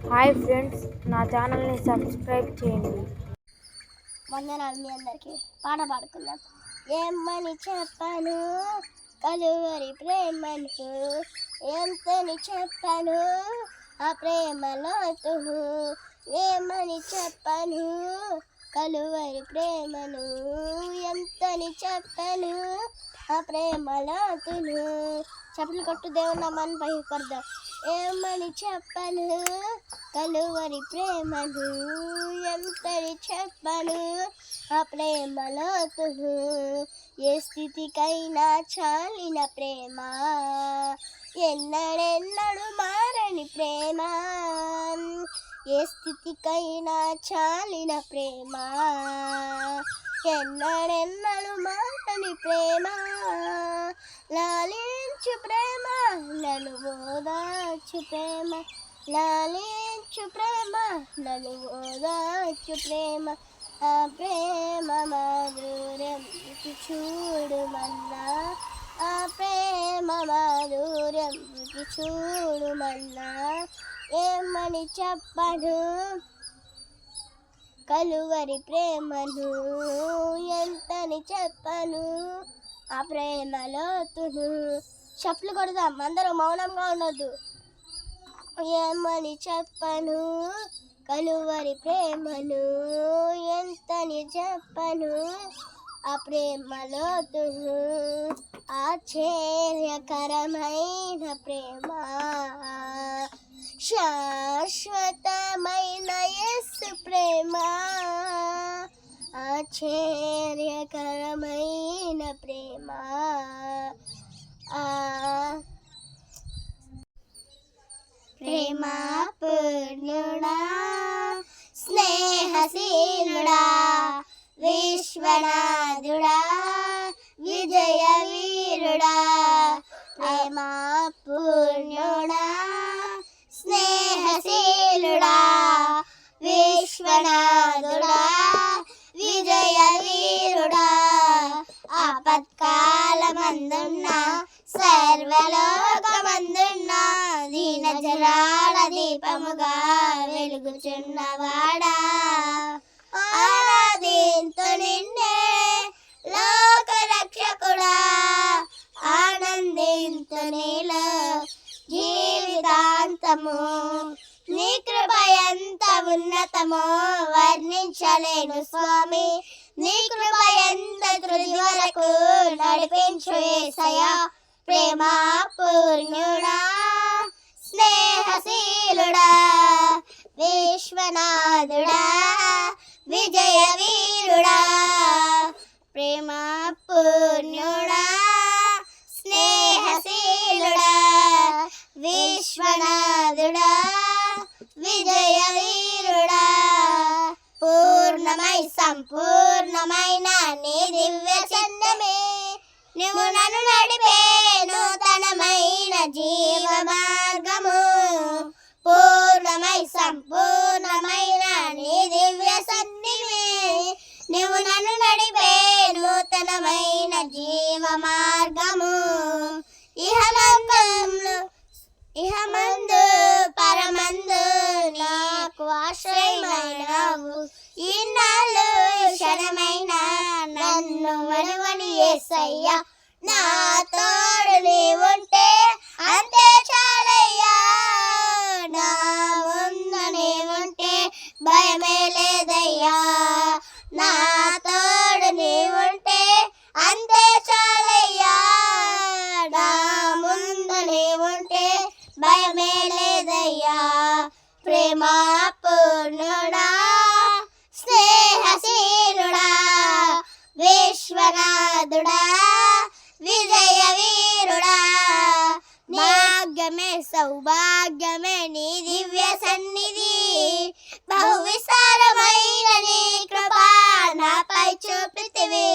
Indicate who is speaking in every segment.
Speaker 1: Hi friends, నా ఛానల్ని subscribe చేయండి.
Speaker 2: వందనాలు మీ అందరికీ. పాట పాడుకుందాం. ఏమని చెప్పను కలువరి ప్రేమను, ఎంతని చెప్పను ఆ ప్రేమలో ఏమని చెప్పను కలువరి ప్రేమను, ఎంతని చెప్పను ఆ ప్రేమలో చెప్పులు కొట్టు దేవుని నామాన్ని పైపడదాం. ఏమని చెప్పను కలువరి ప్రేమను, ఎంతని చెప్పను ఆ ప్రేమలో ఏ స్థితికైనా చాలిన ప్రేమ, ఎన్నడెన్నడు మారని ప్రేమ. ఏ స్థితికైనా చాలిన ప్రేమ, ఎన్నడెన్నడు మారని ప్రేమ. లాలించు ప్రేమ, నన్ను ఓదార్చు ప్రేమ, లాలించు ప్రేమ, నన్ను ఓదార్చు ప్రేమ. ఆ ప్రేమ మాధుర్యం రుచి చూడుమన్నా, ఆ ప్రేమ మాధుర్యం రుచి చూడుమన్నా. ఏమని చెప్పను కలువరి ప్రేమను, ఎంతని చెప్పను ఆ ప్రేమలో చెప్పులు కొడదాం, అందరూ మౌనంగా ఉండొద్దు. ఏమని చెప్పను కలువరి ప్రేమను, ఎంతని చెప్పను ఆ ప్రేమలో ఆశ్చర్యకరమైన ప్రేమ, శాశ్వతమైన యేసు ప్రేమ. ఆశ్చర్యకరమైన ప్రేమ, ప్రేమ పూర్ణుడా, స్నేహశీలుడా, విశ్వనాథుడా, విజయ వీరుడా. ప్రేమ పూర్ణుడా, స్నేహశీలుడా, విశ్వనాథుడా, విజయ వీరుడా. ఆపత్కాలమందున్న సర్వలోకమందున్న దీన జనాల దీపముగా వెలుగుచున్నవాడా, ఆరాధింతు నిన్నే లోక రక్షకుడా, ఆనందింతు నీలో జీవితాంతము. నీ కృప ఎంత ఉన్నతమో వర్ణించలేను స్వామి, నీ కృప ఎంత తుది వరకు నడిపించు యేసయ్యా. ప్రేమ పూర్ణుడా, స్నేహశీలుడా, విశ్వనాథుడా, విజయ వీరుడా. ప్రేమ పూర్ణుడా, స్నేహశీలుడా, విశ్వనాథుడా, విజయ వీరుడా. పూర్ణమై సంపూర్ణమైన నీ దివ్య చందమే, నువ్వు నన్ను నడిపే నూతనమైన జీవ మార్గము. పూర్ణమై సంపూర్ణమైన నీ దివ్య సన్నిధి, నువ్వు నన్ను నడిపే నూతనమైన జీవ మార్గము. ఇహమందు పరమందు నాకు ఆశ్రయమైనావు, ఇన్నాళ్ళు క్షణమైన నన్ను మరువని యేసయ్యా. నా తోడు నీవుంటే అంతే చాలయ్యా, నా ముందు నీవుంటే భయమే లేదయ్యా. నా తోడు నీవుంటే అంతే చాలయ్యా, నా ముందు నీవుంటే భయమే లేదయ్యా. ప్రేమ పూర్ణుడా, స్నేహశీలుడా, విశ్వనాథుడా, విజయ వీరుడా. భాగ్యమే సౌభాగ్యమే నీ దివ్య సన్నిధి, బహు విశాలమైన నీ కృప నాపై చూపితివి.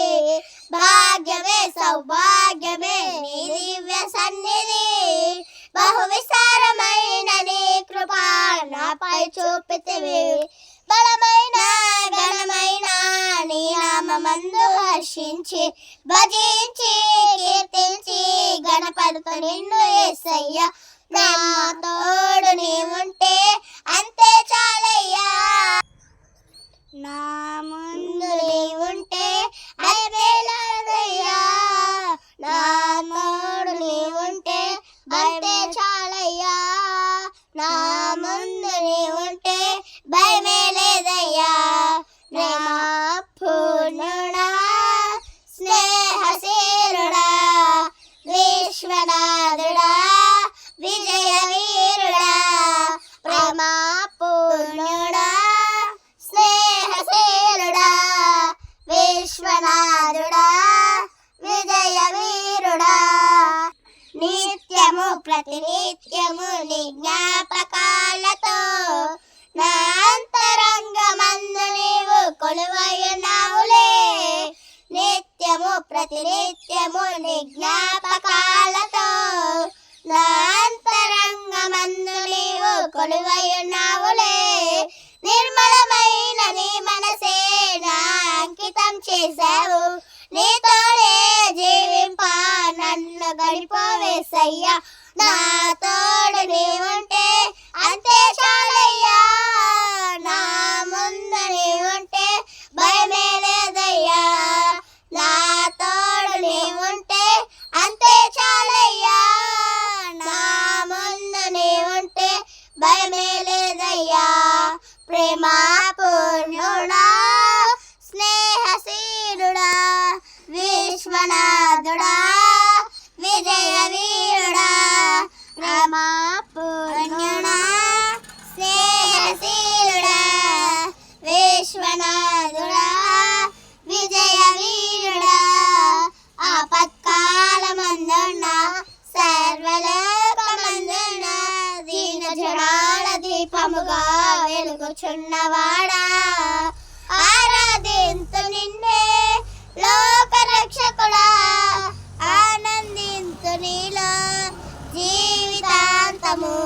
Speaker 2: భాగ్యమే సౌభాగ్యమే నీ దివ్య సన్నిధి, బహు విశాలమైన నీ కృప నాపై చూపితివి. బలమైన ఘనమైన నీ నామమందు హర్షించి భజించి కీర్తించి గణపడుతూ నిన్ను యేసయ్యా. నా తోడు నీవుంటే అంతే విశ్వనాథుడా విజయ వీరుడా నిత్యము ప్రతినిత్యము నీ జ్ఞాపకాలతో నా అంతరంగమందు నీవు కొలువయున్నావులే నిత్యము ప్రతినిత్యము నీ జ్ఞాపకాలతో నా అంతరంగమందు నీవు కొలువయున్నావులే నిర్మలమైన నీ మనసే నా అంకితం చేశావు నీతోనే జీవింప నన్ను గడిపోవేసయ్యా నా తోడు నీవుంటే అంతే చాలయ్యా నా ముందు నీవుంటే భయమే లేదయ్యా నా తోడు నీవుంటే అంతే చాలయ్యా నా ముందు నీవుంటే భయమే లేదయ్యా ప్రేమ పూర్ణుడా స్నేహశీలుడా విశ్వనాథుడా విజయ వీరుడా ప్రేమ పూర్ణుడా స్నేహశీలుడా విశ్వనాథుడా విజయ వీరుడా ఆపత్కాలమందున్న సర్వలోకమందున్న దీన జనాల దీపముగా వెలుగుచున్నవాడా ఆరాధింతు నిన్నే లోక రక్షకుడా ఆనందింతు నీలో జీవితాంతము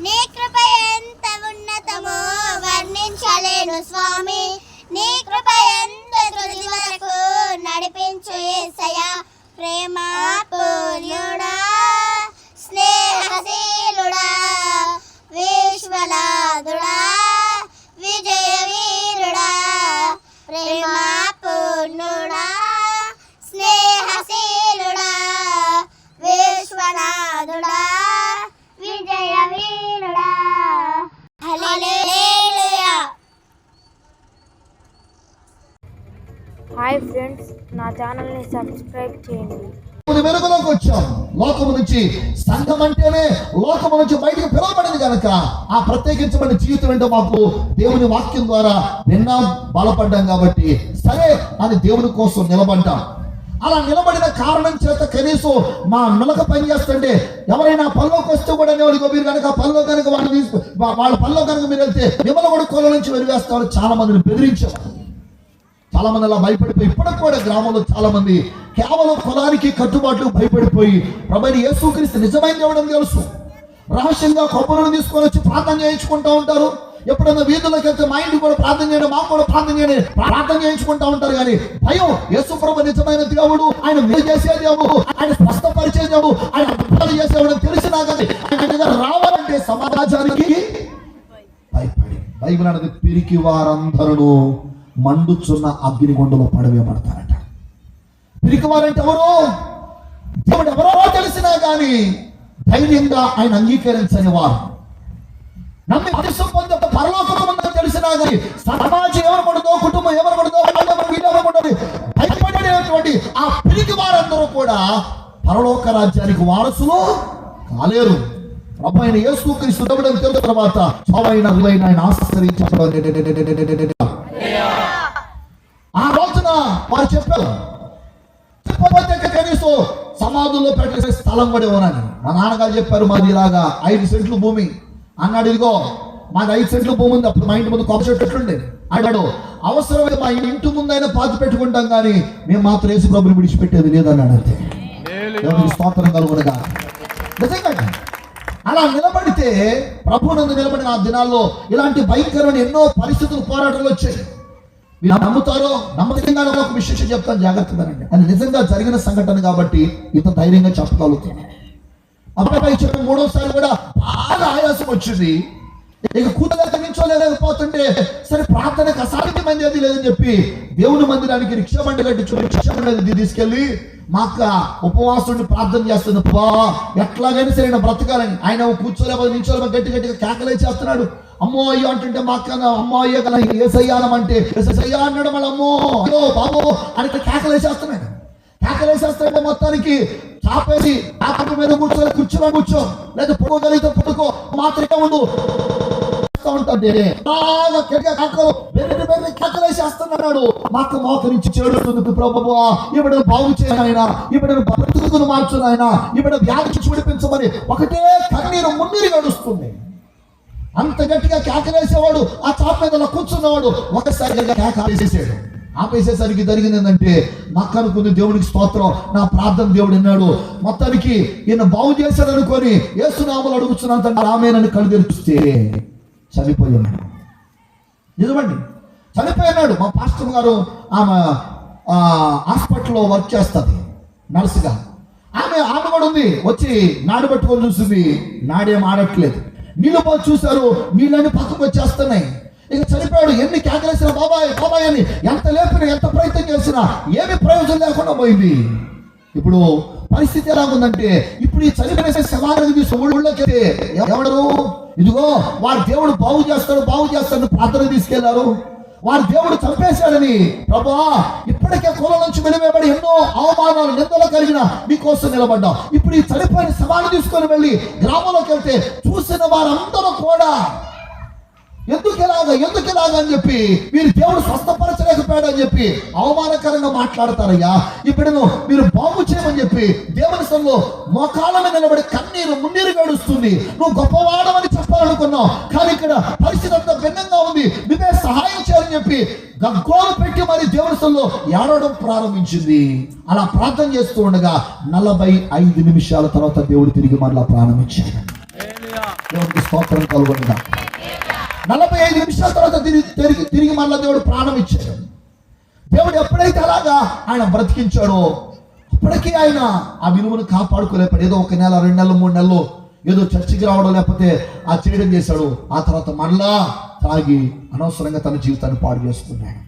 Speaker 2: నీ కృప ఎంత ఉన్నతమో వర్ణించలేను స్వామి నీ కృప ఎంత తుది వరకు నడిపించు యేసయ్యా ప్రేమ పూర్ణుడా స్నేహశీలుడా విశ్వనాథుడా విజయ వీరుడా ప్రేమ పూర్ణుడా స్నేహశీలుడా విశ్వనాథుడా విజయ వీరుడా హల్లెలూయా.
Speaker 1: హాయ్ ఫ్రెండ్స్, నా ఛానల్ని సబ్స్క్రైబ్ చేయండి.
Speaker 3: వెలుగులోకి వచ్చాం. లోకము నుంచి సంఘం అంటేనే లోకము నుంచి బయటకు పిలవబడింది కనుక ఆ ప్రత్యేకించబడిన జీవితం ఏంటో మాకు దేవుని వాక్యం ద్వారా విన్నాం, బలపడ్డాం. కాబట్టి సరే అని దేవుని కోసం నిలబడ్డాం. అలా నిలబడిన కారణం చేత కనీసం మా నులక పని చేస్తుంటే ఎవరైనా పనిలోకి వస్తే కూడా మీరు కనుక పనిలో కనుక వాళ్ళు వాళ్ళ పనిలో కనుక మీరు వెళ్తే మిమ్మల్ని కూడా కొల నుంచి వెలివేస్తామని చాలా మందిని బెదిరించారు. చాలా మంది అలా భయపడిపోయి ఇప్పటికి కూడా గ్రామంలో చాలా మంది కేవలం కులానికి కట్టుబాట్లు భయపడిపోయి ప్రభువైన యేసుక్రీస్తు నిజమైన దేవుడు అని తెలుసు రహస్యంగా కొబ్బరిని తీసుకొని వచ్చి ప్రార్థన చేయించుకుంటూ ఉంటారు. ఎప్పుడైనా వీధుల్లోకి వెళ్తే మా ఇంటికి కూడా ప్రార్థన చేయండి, మాకు కూడా ప్రార్థన చేయండి, ప్రార్థన చేయించుకుంటూ ఉంటారు. కానీ భయం, యేసు ప్రభు నిజమైన దేవుడు, ఆయన మేలు చేసే దేవుడు, ఆయన స్పష్టపరిచే దేవుడు, ఆయన అద్భుతాలు చేసేవాడు తెలిసినా కానీ ఆయన రావాలంటే సమాజానికి భయపడి బైబిల్ అనేది పిరికి వారందరూ మండుచున్న అగ్నిగుండలో పడవేయబడతారట. పిరికివారంటే ఎవరో దేవుడు ఎవరో తెలిసినా కానీ ధైర్యంగా ఆయన అంగీకరించని వారు, నమ్మి అదృష్టం పొందే పరలోకం తెలిసినా కానీ సమాజం ఎవరకూడదో, కుటుంబం ఎవరకూడదో, వీడెవరకూడదు భయపడేటువంటి ఆ పిరికి వారందరూ కూడా పరలోక రాజ్యానికి వారసులు కాలేరు. ప్రభు అయిన యేసుక్రీస్తు దేవుడు అని తెలిసిన తర్వాత ఆయన ఆశ్రయించడం ఆ రోజున వారు చెప్పారు, చెప్పబోతే కనీసం సమాధుల్లో పెట్టే స్థలం కూడా ఇవ్వనని. మా నాన్నగారు చెప్పారు, మాది ఇలాగా 5 సెంట్లు భూమి అన్నాడు. ఇదిగో మాది 5 సెంట్లు భూమి ఉంది. అప్పుడు మా ఇంటి ముందు కొబ్బరి చెట్టు ఎట్లుండేది అన్నాడు. అవసరమైతే మా ఇంటి ముందు అయినా పాతి పెట్టుకుంటాం కానీ మేము మాత్రం యేసు ప్రభుని విడిచిపెట్టేది లేదన్నాడు. అంతే. దేవునికి స్తోత్రం కలుగునుగా. నిజంగా అలా నిలబడితే ప్రభువునందు నిలబడిన ఆ దినాల్లో ఇలాంటి భయంకరమైన ఎన్నో పరిస్థితులు, పోరాటాలు వచ్చాయి. మీరు నమ్ముతారో నమ్మకంగా ఒక విశేషం చెప్తాను, జాగ్రత్తగానండి. అది నిజంగా జరిగిన సంఘటన కాబట్టి ఇంత ధైర్యంగా చెప్పగలుగుతున్నాను. అబ్బాయి చెప్పిన 3వసారి కూడా బాగా ఆయాసం వచ్చింది. ఇక కూతలేక నించోలేకపోతుంటే సరే ప్రార్థనకు అసాధ్యమైంది అది లేదని చెప్పి దేవుని మందిరానికి రిక్షా బండి కట్టించు, రిక్షా బండి తీసుకెళ్ళి మా అక్క ఉపవాసుడిని ప్రార్థన చేస్తుంది. ఎట్లాగైనా సరే బ్రతకాలని. ఆయన కూర్చోలేకపోతే నించోలేకపోతే గట్టి గట్టిగా కేకలే చేస్తున్నాడు. అమ్మో అయ్యో అంటుంటే మా అక్క అమ్మో అయ్యో కదా ఏసయ్యానమంటే ఏసయ్యా అన్నాడు. మళ్ళీ అమ్మో అయ్యో బాబో అని కేకలేసేస్తున్నాడు. కేకలేసేస్తాడంటే మొత్తానికి చాపేసి ఆపటి మీద కూర్చోలే, కూర్చోలో కూర్చో, లేదా పడుకోగలిగితే పడుకో, మాత్రమే ఉండు ఉంటారు. అంటే బాగా కక్కలు బెర్రి కక్కలేసేస్తున్నాడు. మాకు మోకరించి చేడుతుంది ప్రభువా, ఇవిడను బాగు చేయనాయన, ఇవిడను బ్రతుకును మార్చునాయన, ఇవిడ వ్యాధి చూడిపించమని ఒకటే కన్నీరు మున్నీరు గడుస్తుంది. అంత గట్టిగా కేకలేసేవాడు ఆ చాప మీద కూర్చున్నవాడు ఒకసారిగా కేక ఆపేసేసాడు. ఆపేసేసరికి జరిగింది ఏంటంటే, నాకు అనుకుంది దేవుడికి స్తోత్రం, నా ప్రార్థన దేవుడు విన్నాడు, మొత్తానికి ఈయన బాగు చేశాడు అనుకొని యేసునామములో అడుగుతున్నంత ఆమెనని కళ్ళు తెరిపిస్తే చనిపోయాడు. నిజమండి, చనిపోయినాడు. మా పాస్టర్ గారు ఆమె హాస్పిటల్లో వర్క్ చేస్తుంది నర్సుగా. ఆమె కూడా ఉంది, వచ్చి నాడు పట్టుకొని చూసింది, నాడేం ఆడట్లేదు. నీళ్ళు పోయి చూశారు, నీళ్ళని పక్కకు వచ్చేస్తున్నాయి. ఇక చనిపోయాడు. ఎన్ని కేకలేసినా బాబాయ్ బాబాయ్ అని ఎంత లేపినా ఎంత ప్రయత్నం చేసినా ఏమి ప్రయోజనం లేకుండా పోయింది. ఇప్పుడు పరిస్థితి ఎలాగుందంటే, ఇప్పుడు ఈ చనిపోయిన శవాలను తీసి ఊళ్ళోకి ఎవడరు, ఇదిగో వారి దేవుడు బాగు చేస్తాడు ప్రార్థన తీసుకెళ్లారు. వారి దేవుడు చంపేశాడని ప్రభా ఇప్పటికే కులం నుంచి వెలివేయబడి ఎన్నో అవమానాలు నిందలు కలిగిన మీకోసం నిలబడ్డాం. ఇప్పుడు ఈ చనిపోయిన శవాన్ని తీసుకొని వెళ్ళి గ్రామంలోకి వెళ్తే చూసిన వారందరూ కూడా ఎందుకు ఇలాగా అని చెప్పి, వీరు దేవుడు స్వస్థపరచలేకపోయాడు అని చెప్పి అవమానకరంగా మాట్లాడతారయ్యా. ఇప్పుడు మీరు బాగు చేయమని చెప్పి దేవుని సన్నిధిలో మోకాళ్ళ మీద నిలబడి కన్నీరు మున్నీరు గడుస్తుంది. నువ్వు గొప్పవాడమని చెప్పాలనుకున్నావు, కానీ ఇక్కడ పరిస్థితి అంతా భిన్నంగా ఉంది, నువ్వే సహాయం చేయాలని చెప్పి గగ్గోలు పెట్టి మరి దేవుని సన్నిధిలో ఏడవడం ప్రారంభించింది. అలా ప్రార్థన చేస్తూ ఉండగా 45 నిమిషాల తర్వాత దేవుడు తిరిగి మరలా ప్రారంభించాడు. దేవుడికి స్తోత్రం కలుగునుగా. 45 నిమిషాల తర్వాత తిరిగి మళ్ళా దేవుడు ప్రాణం ఇచ్చాడు. దేవుడు ఎప్పుడైతే అలాగా ఆయన బ్రతికించాడో అప్పటికీ ఆయన ఆ విలువను కాపాడుకోలేపాడు. ఏదో 1 నెల 2 నెలలు 3 నెలలు ఏదో చర్చికి రావడం లేకపోతే ఆ చేయడం చేశాడు. ఆ తర్వాత మళ్ళా తాగి అనవసరంగా తన జీవితాన్ని పాడు చేసుకున్నాడు.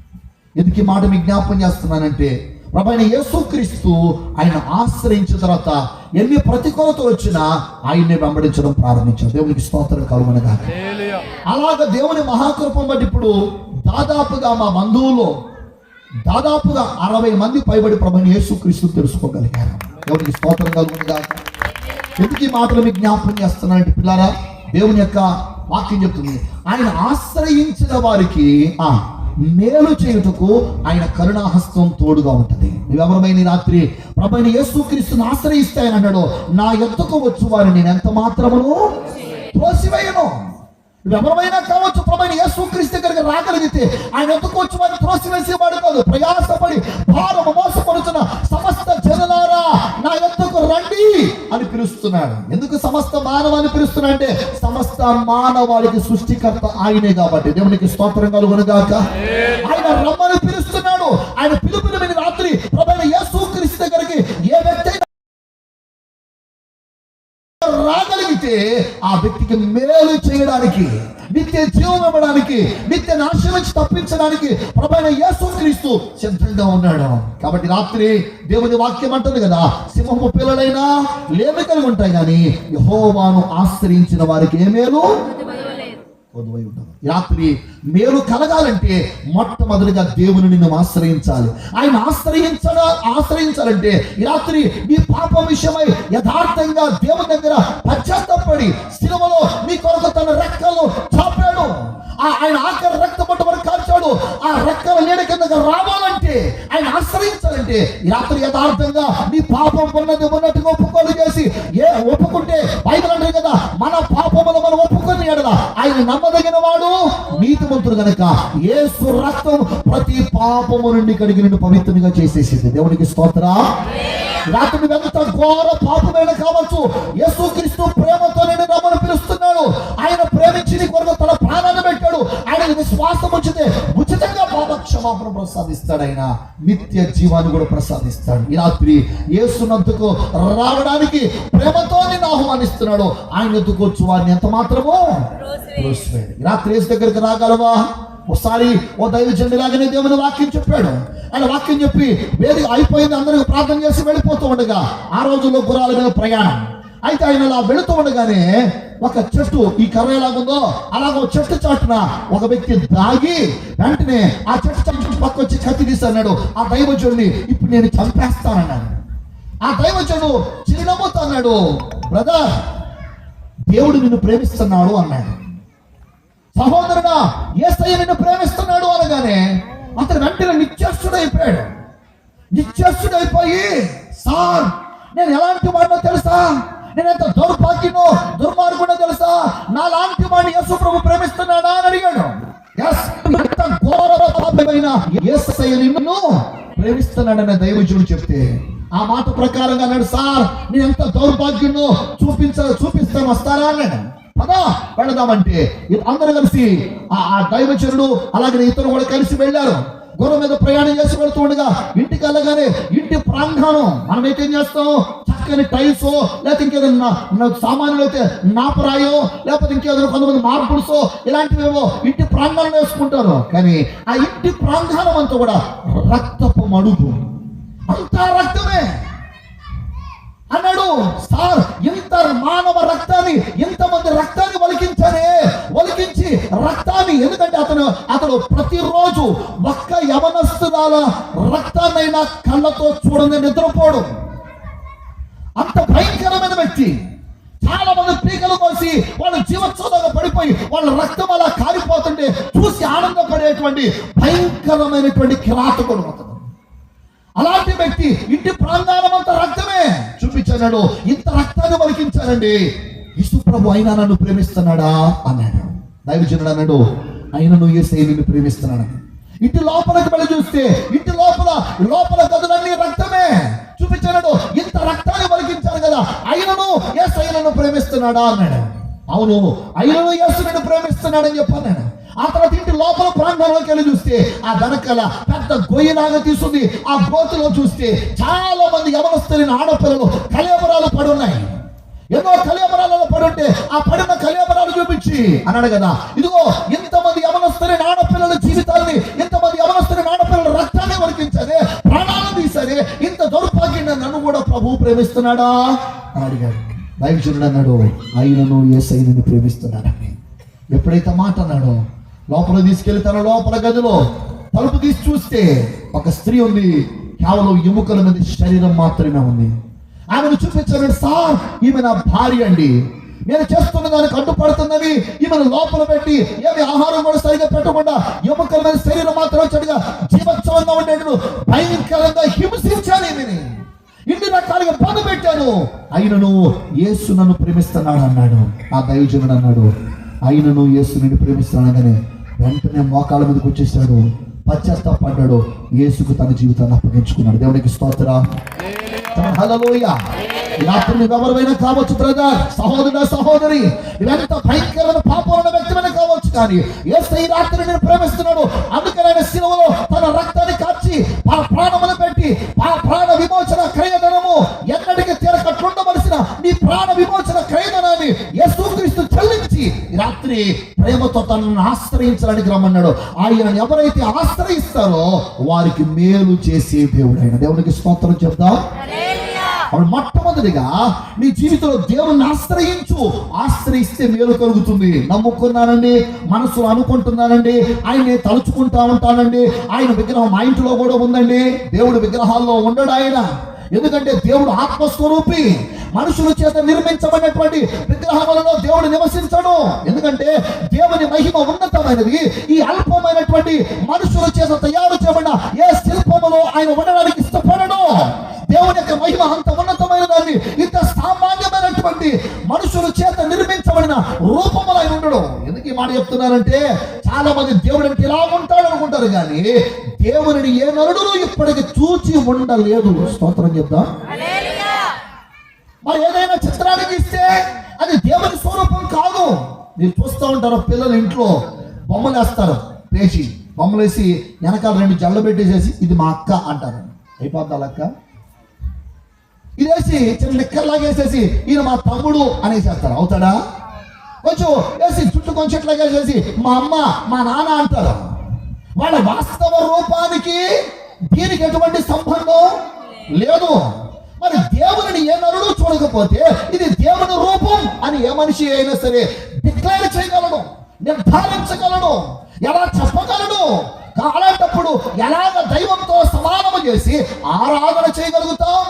Speaker 3: ఎందుకు ఈ మాట మీకు జ్ఞాపకం చేస్తున్నానంటే, ప్రభువైన యేసుక్రీస్తు ఆయన ఆశ్రయించిన తర్వాత ఎన్ని ప్రతికూలతలు వచ్చినా ఆయన్నే వెంబడించడం ప్రారంభించారు. దేవునికి స్తోత్రం కలుగునుగా. అలాగ దేవుని మహాకృపం బట్టి ఇప్పుడు దాదాపుగా మా బంధువుల్లో దాదాపుగా 60 మంది పైబడి ప్రభువైన యేసుక్రీస్తు తెలుసుకోగలిగారు. దేవునికి స్తోత్రం కలుగునుగా. ఎందుకు ఈ మాటలు మీకు జ్ఞాపకం చేస్తున్నానంటే పిల్లారా, దేవుని యొక్క వాక్యం చెప్తుంది, ఆయన ఆశ్రయించిన వారికి మేలు చేయుటకు ఆయన కరుణాహస్తం తోడుగా ఉంటది. నువ్వెవరమైన రాత్రి ప్రభువైన యేసుక్రీస్తుని ఆశ్రయిస్తాయని అన్నాడు, నా యొద్దకు వచ్చు వారిని నేను ఎంత మాత్రమును త్రోసివేయను. నువ్వెవరమైనా కావచ్చు, ప్రభువైన యేసుక్రీస్తు దగ్గరికి రాగలిగితే ఆయన యొద్దకు వచ్చి వారిని త్రోసివేసేవాడు కాదు. ప్రయాసపడి భారము మోసపడుతున్న సమస్త జనులారా నా యొద్దకు రండి అని పిలుస్తున్నాడు. ఎందుకు సమస్త మానవాన్ని పిలుస్తున్నా అంటే, సమస్త మానవాళికి సృష్టికర్త ఆయనే కాబట్టి. దేవునికి స్తోత్రం కలుగునుగాక. ఆయన రమ్మని పిలుస్తున్నాడు. ఆయన పిలుపుని విని రాత్రి ప్రభువైన యేసుక్రీస్తు దగ్గరికి ఏ వ్యక్తి రాగలిగితే ఆ వ్యక్తికి మేలు చేయడానికి, నిత్య జీవం ఇవ్వడానికి, నిత్య నాశనం నుంచి తప్పించడానికి ప్రభువైన యేసుక్రీస్తు సిద్ధంగా ఉన్నాడు. కాబట్టి రాత్రి దేవుని వాక్యం అంటుంది కదా, సింహపు పిల్లలైనా లేమి కలిగి ఉంటాయి కానీ యెహోవాను ఆశ్రయించిన వారికి ఏ మేలు కొదువై ఉండదు. రాత్రి మేలు కలగాలంటే మొట్టమొదటిగా దేవుని నిన్ను ఆశ్రయించాలి. ఆయన ఆశ్రయించాలంటే ఈ రాత్రి నీ పాపం విషయమై యథార్థంగా దేవుని దగ్గర పశ్చాత్తాపడి సిలువలో నీ కొరకు తన రెక్కలు చాపాడు. ఆయన ఆఖరి రక్త పట్టు వరకు కాల్చాడు. ఆ రెక్కల నీడ కిందకు రావాలంటే ఆయన ఆశ్రయించాలంటే ఈ రాత్రి యథార్థంగా నీ పాపం ఉన్నట్టుగా ఒప్పుకోలు చేసి ఒప్పుకుంటే బైబిల్ అంటే కదా, మన పాపమును మనం ఒప్పుకొని ఎడల ఆయన నమ్మదగిన వాడు నీతిమంతుడు కనుక యేసు రక్తం ప్రతి పాపము నుండి కడిగి నిన్ను పవిత్రంగా చేసేసింది. దేవునికి స్తోత్రం. రాత్రి నువ్వెంత ఘోర పాపమైన కావచ్చు, యేసుక్రీస్తు ప్రేమతో నేను నమ్మని పిలుస్తున్నాడు. ఆయన ప్రేమించి నీ కొరకు తన ప్రాణాన్ని పెట్టాడు. ఆయన విశ్వాసం ఉంచితే ఉచితంగా పాప క్షమాపణ ప్రసాదిస్తాడు. ఆయన నిత్య జీవాన్ని కూడా ప్రసాదిస్తాడు. ఈ రాత్రి యేసునందుకు రావడానికి ప్రేమతో నేను ఆహ్వానిస్తున్నాడు. ఆయన ఎందుకు వచ్చు వారిని ఎంత మాత్రమో ఈ రాత్రి యేసు దగ్గరికి రాగలవా? ఒకసారి ఓ దైవజనుడి లాగానే దేవుని వాక్యం చెప్పాడు. ఆయన వాక్యం చెప్పి వేదిక అయిపోయింది, అందరికి ప్రార్థన చేసి వెళ్ళిపోతూ ఉండగా ఆ రోజుల్లో గుర్రాల మీద ప్రయాణం అయితే ఆయన అలా వెళుతూ ఉండగానే ఒక చెట్టు, ఈ కర్ర ఎలాగుందో అలాగ చెట్టు చాటున ఒక వ్యక్తి దాగి వెంటనే ఆ చెట్టు చాటు పక్క వచ్చి కత్తి తీస్తాడు. ఆ దైవజనుడిని ఇప్పుడు నేను చంపేస్తానన్నాడు. ఆ దైవజనుడు చిరునవ్వుతో అన్నాడు, బ్రదర్ దేవుడు నిన్ను ప్రేమిస్తున్నాడు అన్నాడు. సహోదరుడా యేసయ్య నిన్ను ప్రేమిస్తున్నాడు అనగానే అతను వెంటనే నిశ్చేష్టుడైపోయాడు. నిశ్చేష్టుడైపోయి, సార్ నేను ఎలాంటి వాడినో తెలుసా, నేను ఎంత దౌర్భాగ్యనో దుర్మార్గుడో తెలుసా, నా లాంటి వాడిని యేసు ప్రభు ప్రేమిస్తున్నాడా అని అడిగాడు. ఎంత ఘోర పాపమైన యేసయ్య నిన్ను ప్రేమిస్తున్నాడని దైవజనుడు చెప్తే ఆ మాట ప్రకారంగా అన్నాడు, సార్ నేను ఎంత దౌర్భాగ్యున్నో చూపిస్తాను, వస్తారా అన్నాడు. పదా వెళదామంటే అందరూ కలిసి ఆ దైవజనుడు అలాగే ఇతరు కూడా కలిసి వెళ్ళారు. గుర్రం మీద ప్రయాణం చేసి వెళ్తూ ఉండగా ఇంటికి వెళ్ళగానే ఇంటి ప్రాంగణం మనం ఏం చేస్తాం, చక్కని టైల్స్ లేకపోతే ఇంకేదన్నా సామాన్యులు అయితే నాపరాయో లేకపోతే ఇంకేదైనా కొంతమంది మార్పుల్సో ఇలాంటివేమో ఇంటి ప్రాంగణం వేసుకుంటారు. కానీ ఆ ఇంటి ప్రాంగణం అంతా కూడా రక్తపు మడుగు, అంతా రక్తమే అన్నాడు. సార్ ఇంత మానవ రక్తాన్ని, ఇంతమంది రక్తాన్ని ఒలికించి రక్తాన్ని, ఎందుకంటే అతడు ప్రతిరోజు ఒక్క యవనస్తురాల రక్తాన్నైనా కళ్ళతో చూడని నిద్రపోడు. అంత భయంకరమైన వ్యక్తి. చాలా మంది పీకలు కోసి వాళ్ళ జీవోత్సవంగా పడిపోయి వాళ్ళ రక్తం అలా కారిపోతుంటే చూసి ఆనందపడేటువంటి భయంకరమైనటువంటి కిరాతకుడు అతను. అలాంటి వ్యక్తి ఇంటి ప్రాంగణం అంతా రక్తమే చూపించాడు. ఇంత రక్తాన్ని వలికించానండి, యేసు ప్రభు అయినా నన్ను ప్రేమిస్తున్నాడా అన్నాడు. దైవజనుడు అన్నాడు, అయినను యేసయ్య నిన్ను ప్రేమిస్తున్నాడని. ఇంటి లోపలికి వెళ్ళి చూస్తే ఇంటి లోపల గదులన్నీ రక్తమే చూపించాడు. ఇంత రక్తాన్ని వలికించాను కదా, అయినను యేసయ్య నన్ను ప్రేమిస్తున్నాడా అన్నాడు. అవును, అయినను యేసు నిన్ను ప్రేమిస్తున్నాడని చెప్పాను. ఆ తర్వాత ఇంటి లోపల ప్రాంగణంలోకి వెళ్ళి చూస్తే ఆ వెనకాల పెద్ద గొయ్యిలాగా తీసుకుంది. ఆ గోతులో చూస్తే చాలా మంది యవనస్తులైన ఆడపిల్లలు కళేబరాలు పడున్నాయి. ఏదో కళేబరాలలో పడుంటే ఆ పడిన కళేబరాలు చూపించి అన్నాడు కదా, ఇదిగో ఇంతమంది యవనస్తులైన ఆడపిల్లల జీవితాన్ని, ఇంతమంది యవనస్తులైన ఆడపిల్లల రక్తాన్ని వలికించదే, ప్రాణాలను తీసదే, ఇంత దౌర్భాగ్యంగా నన్ను కూడా ప్రభువు ప్రేమిస్తున్నాడా అని అడిగాడు. దైవజనుడు అన్నాడు, అయినను యేసయ్య నిన్ను ప్రేమిస్తున్నాడని. ఎప్పుడైతే మాట అన్నాడో లోపల తీసుకెళ్లి తన లోపల గదిలో తలుపు తీసి చూస్తే ఒక స్త్రీ ఉంది. కేవలం ఎముకల మీద శరీరం మాత్రమే ఉంది. ఆమెను చూపించాడు, సార్ ఈమె నా భార్య అండి, నేను చేస్తున్న దానికి అడ్డుపడుతుందని ఈమెను లోపల పెట్టి ఏమి ఆహారం కూడా సరిగా పెట్టకుండా ఎముకల మీద శరీరం మాత్రం చెడుగా జీవోత్సవంగా ఉండేటప్పుడు భయంకరంగా హింసించాను. ఈమెని ఇన్ని రకాలుగా బాధ పెట్టాను, అయినను యేసు నన్ను ప్రేమిస్తున్నాడు అన్నాడు. ఆ దైవజనుడు అన్నాడు, అయినను యేసు నిన్ను ప్రేమిస్తున్నాడని వెంటనే మోకాళ్ళ మీదకి వచ్చేసాడు, పశ్చాత్తాపడ్డాడు, యేసుకు తన జీవితాన్ని అప్పగించుకున్నాడు. దేవునికి స్తోత్రం, హల్లెలూయా. రాత్రి నువ్వు ఎవరైనా కావచ్చు బ్రదర్, సహోదరుడా సహోదరి, ఇవంతా భయంకరమైన పాపమైన వ్యక్తిమైనా కావచ్చు, కానీ యేసయ్య రాత్రి నేను ప్రేమిస్తున్నాడు. అందుకని ఆయన శిలువలో తన రక్తాన్ని కార్చి ఆ ప్రాణమును పెట్టి ఆ ప్రాణ విమోచన క్రయధనము ఎన్నటికీ తీరకట్లుండవలసిన నీ ప్రాణ విమోచన క్రయధనాన్ని యేసుక్రీస్తు చెల్లించి రాత్రి ప్రేమతో తనను ఆశ్రయించడానికి రమ్మన్నాడు. ఆయన ఎవరైతే ఆశ్రయిస్తారో వారికి మేలు చేసే దేవుడు ఆయన. దేవునికి స్తోత్రం చెప్దాం. అప్పుడు మొట్టమొదటిగా నీ జీవితంలో దేవుణ్ణి ఆశ్రయిస్తే మేలు కలుగుతుంది. నమ్ముకున్నానండి, మనసులో అనుకుంటున్నానండి, ఆయన్ని తలుచుకుంటా ఉంటానండి, ఆయన విగ్రహం మా ఇంట్లో కూడా ఉందండి. దేవుడు విగ్రహాల్లో ఉండడు ఆయన, ఎందుకంటే దేవుడు ఆత్మస్వరూపి. మనుషుల చేత నిర్మించబడినటువంటి విగ్రహములలో దేవుడు నివసించడు. ఎందుకంటే దేవుని మహిమ ఉన్నతమైనది. ఈ అల్పమైనటువంటి మనుషుల చేత తయారు చేయబడిన ఏ శిల్పములో ఆయన ఉండడానికి ఇష్టపడడు. దేవుని యొక్క మహిమ అంత ఉన్నతమైన దాన్ని ఇంత సామాన్యమైనటువంటి మనుషుల చేత నిర్మించబడిన రూపములు ఆయన ఉండడు. ఎందుకు ఈ మాట చెప్తున్నారంటే చాలా మంది దేవుడు అంటే ఇలా ఉంటాడు అనుకుంటారు, కానీ దేవుని ఏ నరుడు ఇప్పటికి చూచి ఉండలేదు. స్తోత్రం చెప్దాం. మరి ఏదైనా చిత్రానికి ఇస్తే అది దేవుని స్వరూపం కాదు. మీరు చూస్తూ ఉంటారు, పిల్లలు ఇంట్లో బొమ్మలు వేస్తారు, పేచి బొమ్మలు వేసి వెనకాల 2 జల్లు పెట్టేసేసి ఇది మా అక్క అంటారు. అయిపోద్దా అక్క? ఇదేసి చిన్న నిక్కర్లాగా వేసేసి ఈయన మా తమ్ముడు అనేసేస్తారు. అవుతాడా? కొంచెం వేసి చుట్టూ కొంచెం ఇట్లాగా వేసేసి మా అమ్మ మా నాన్న అంటారు. వాళ్ళ వాస్తవ రూపానికి దీనికి ఎటువంటి సంబంధం లేదు. మరి దేవుని ఏ నరుడు చూడకపోతే ఇది దేవుని రూపం అని ఏ మనిషి అయినా సరే డిక్లేర్ చేయగలడు, నిర్ధారించగలడు, ఎలా చెప్పగలడు. అలాంటప్పుడు ఎలాగ దైవంతో సమానము చేసి ఆరాధన చేయగలుగుతాం?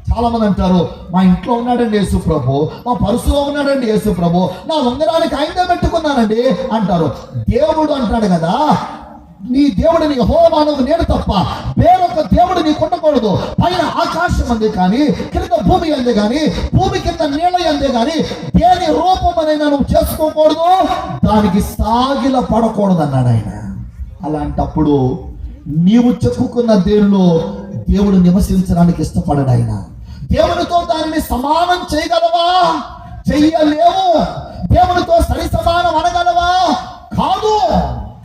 Speaker 3: చాలా మంది అంటారు, మా ఇంట్లో ఉన్నాడండి యేసు ప్రభు, మా పరుసులో ఉన్నాడండి యేసు ప్రభు, నా ఉంగరానికి ఆయనే పెట్టుకున్నానండి అంటారు. దేవుడు అంటాడు కదా, నీ దేవుడిని యెహోవాను నేను తప్ప వేరొక దేవుడు నీకు ఉండకూడదు. పైన ఆకాశం అందే కానీ, కింద భూమి అందే కానీ, భూమి కింద నీళ్ళ అందే కానీ దేని రూపమనైనా నువ్వు చేసుకోకూడదు, దానికి సాగిల పడకూడదు అన్నాడు ఆయన. అలాంటప్పుడు నీవు చెప్పుకున్న దేవుళ్ళు దేవుడు నివసించడానికి ఇష్టపడడు ఆయన. దేవునితో దానిని సమానం చేయగలవా? చెయ్యలేవు. దేవునితో సరి సమానం అనగలవా? కాదు.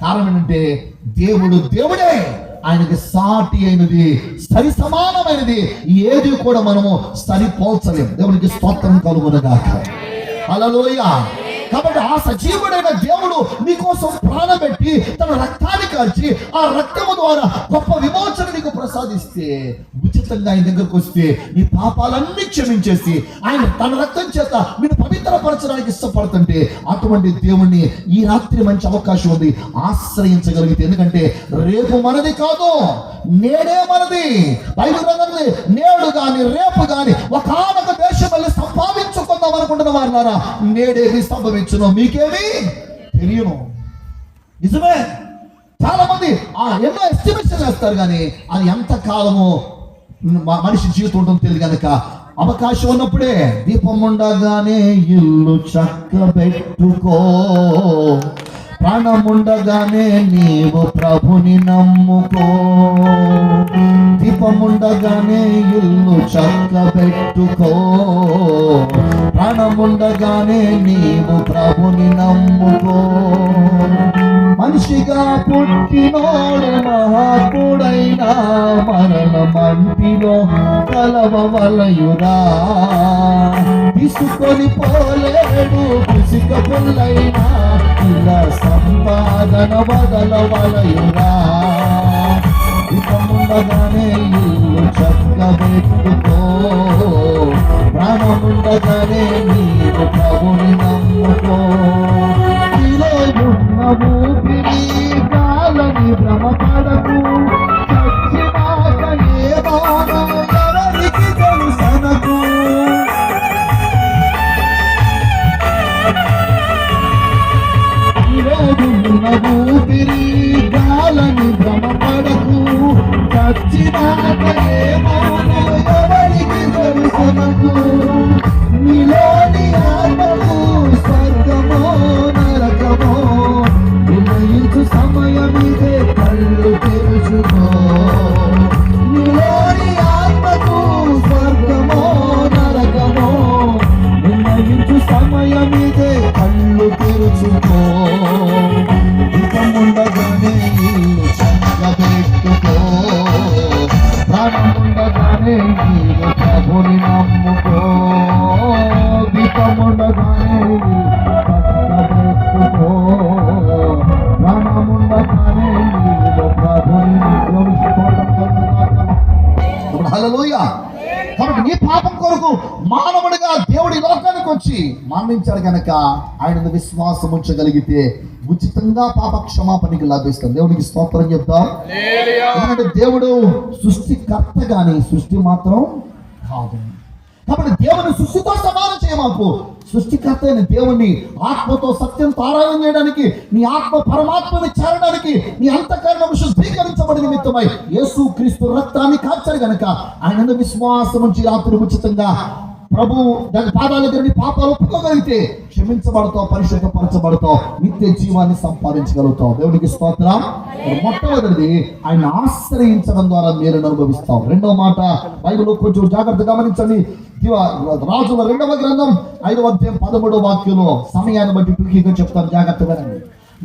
Speaker 3: కారణం ఏంటంటే దేవుడు దేవుడే, ఆయనకి సాటి అయినది, సరి సమానమైనది ఏది కూడా మనము సరిపోల్చలేము. దేవునికి స్తోత్రం కలుగునుగాక. హల్లెలూయా. కాబట్టి ఆ సజీవుడైన దేవుడు నీకోసం ప్రాణం పెట్టి తన రక్తాన్ని కాల్చి ఆ రక్తము ద్వారా గొప్ప విమోచన నీకు ప్రసాదిస్తే, ఉచితంగా ఆయన దగ్గరకు వస్తే నీ పాపాలన్నీ క్షమించేసి ఆయన తన రక్తం చేత మీరు పవిత్రపరచడానికి ఇష్టపడుతుంటే, అటువంటి దేవుణ్ణి ఈ రాత్రి మంచి అవకాశం ఉంది, ఆశ్రయించగలిగితే. ఎందుకంటే రేపు మనది కాదు, నేడే మనది. బైబిల్ గ్రంథంలో నేడు గాని రేపు గాని ఒకానొక దేశంలో సంపాదించుకుందాం అనుకుంటున్న వారులారా, నేడేది సంభవించును మీకేమి తెలియను. నిజమే, చాలా మంది ఎన్నో ఎస్టిమేషన్ వేస్తారు, కానీ అది ఎంత కాలము మనిషి జీవితం ఉంటుందో తెలియదు. కనుక అవకాశం ఉన్నప్పుడే దీపం ఉండగానే ఇల్లు చక్కబెట్టుకో, ప్రాణముండగానే నీవు ప్రభుని నమ్ముకో. దీపముండగానే ఇల్లు చక్కబెట్టుకో, ప్రాణముండగానే నీవు ప్రభుని నమ్ముకో. మనిషిగా పుట్టినోడు మహాత్ముడైనా మరణమంటిలో కలవవలయురా. తీసుకొని పోలేడు పిసిక పుల్లైనా ఇలా సంపాదన వదలవలయురా. ఇకముండగానే ఇల్లు చక్కబెట్టుకో, ప్రాణముండగానే నీవు ప్రభుని నమ్ముకో. నీలో ఉన్న ఊపిరి గాలని భ్రమపడకు, చచ్చినాక ఏమోనో ఎవరికి తెలుసనకు. ఊపిరి గాలని భ్రమపడకు, చచ్చినాక ఏమోనో ఎవరికి తెలుసనకు. నీలోని ఆత్మకు స్వర్గమో నరకమో నిర్ణయించు సమయమిదే, కళ్ళు తెరుచుకో. నీలోని ఆత్మకు స్వర్గమో నరకమో నిర్ణయించు సమయమిదే, కళ్ళు తెరుచుకో. దీపముండగానే ఇల్లు చక్కబెట్టుకో, ప్రాణముండగానే నీవు ప్రభుని నమ్ముకో. దీపముండగానే ఇల్లు చక్కబెట్టుకో, ప్రాణముండగానే నీవు ప్రభుని నమ్ముకో. హల్లెలూయా. కాబట్టి నీ పాపం కొరకు మానవుడిగా దేవుడి లోకానికి వచ్చి మరణించాడు కనుక ఆయన విశ్వాసం ఉంచగలిగితే ఉచితంగా పాప క్షమాపణకి లభిస్తుంది. దేవునికి స్తోత్రం చెప్తాం. ఎందుకంటే దేవుడు సృష్టికర్త కానీ సృష్టి మాత్రం కాదు. కాబట్టి దేవుని సృష్టితో సమానం చేయమాకు. సృష్టికర్త అయిన దేవుణ్ణి ఆత్మతో సత్యంతో ఆరాధన చేయడానికి, నీ ఆత్మ పరమాత్మని చేరడానికి, నీ అంతఃకరణము శుద్ధీకరించబడిన నిమిత్తమై యేసు క్రీస్తు రక్తాన్ని కాచారు గనక ఆయన విశ్వాసం ఉంచి రాత్రి ఉచితంగా ప్రభు దాని పాదాల దగ్గర నీ పాపాలు ఒప్పుకోగలిగితే క్షమించబడతావు, పరిశుద్ధపరచబడతావు, నిత్య జీవాన్ని సంపాదించగలుగుతావు. దేవునికి స్తోత్రం. మొట్టమొదటిది ఆయన ఆశ్రయించడం ద్వారా మీరు అనుభవిస్తాం. రెండవ మాట బైబిల్లో కొంచెం జాగ్రత్త గమనించండి. రాజుల 2వ గ్రంథం 5వ అధ్యాయం 13వ వాక్యంలో, సమయాన్ని బట్టి టూకీగా చెప్తాను, జాగ్రత్తగా.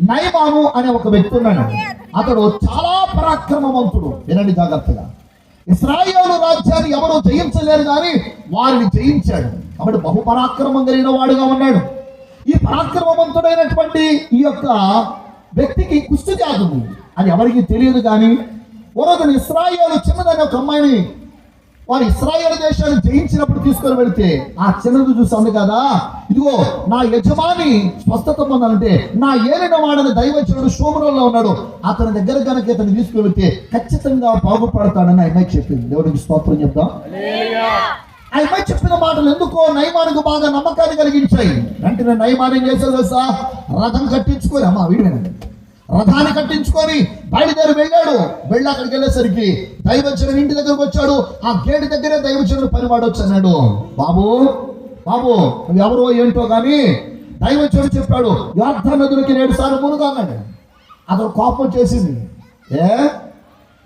Speaker 3: నయమాను అనే ఒక వ్యక్తి ఉన్నాడు. అతడు చాలా పరాక్రమవంతుడు. వినండి జాగ్రత్తగా. ఇశ్రాయేలు రాజ్యాన్ని ఎవరు జయించలేరు కానీ వారిని జయించాడు. కాబట్టి బహుపరాక్రమం కలిగిన వాడుగా ఉన్నాడు. ఈ పరాక్రమవంతుడైనటువంటి ఈ యొక్క వ్యక్తికి కుష్టి వ్యాధి ఉంది. అది ఎవరికి తెలియదు. కానీ ఒకరోజు ఇశ్రాయేలు చిన్నదైన ఒక అమ్మాయిని వారు ఇశ్రాయేలు దేశాన్ని జయించినప్పుడు తీసుకొని వెళితే ఆ చిన్నది చూసాను కదా, ఇదిగో నా యజమాని స్వస్థత పొందాలంటే నా ఏలిన వాడని దైవజనుడు శోభనంలో ఉన్నాడు, అతని దగ్గర కనుక ఇతను తీసుకుని వెళితే ఖచ్చితంగా బాగుపడతాడని ఆయన చెప్పింది. దేవుడికి స్తోత్రం చెప్తాం. ఆ అమ్మాయి చెప్పిన మాటలు ఎందుకో నయమానికి బాగా నమ్మకాన్ని కలిగించాయి. వెంటనే నయమాన్ ఏం చేశాడు తెలుసా? రథం కట్టించుకొని, అమ్మా వీడినండి, రథాన్ని కట్టించుకొని బయలుదేరి వెళ్ళాడు. వెళ్ళి అక్కడికి వెళ్ళేసరికి దైవజనుడు ఇంటి దగ్గరకు వచ్చాడు. ఆ గేటు దగ్గరే దైవజనుడు పనివాడు వచ్చి అన్నాడు, బాబు బాబు నువ్వు ఎవరో ఏంటో కానీ దైవజనుడు చెప్పాడు యోర్దాను నదిలోకి 7 సార్లు మునుగు అన్నాడు. అతను కోపం వచ్చేసింది.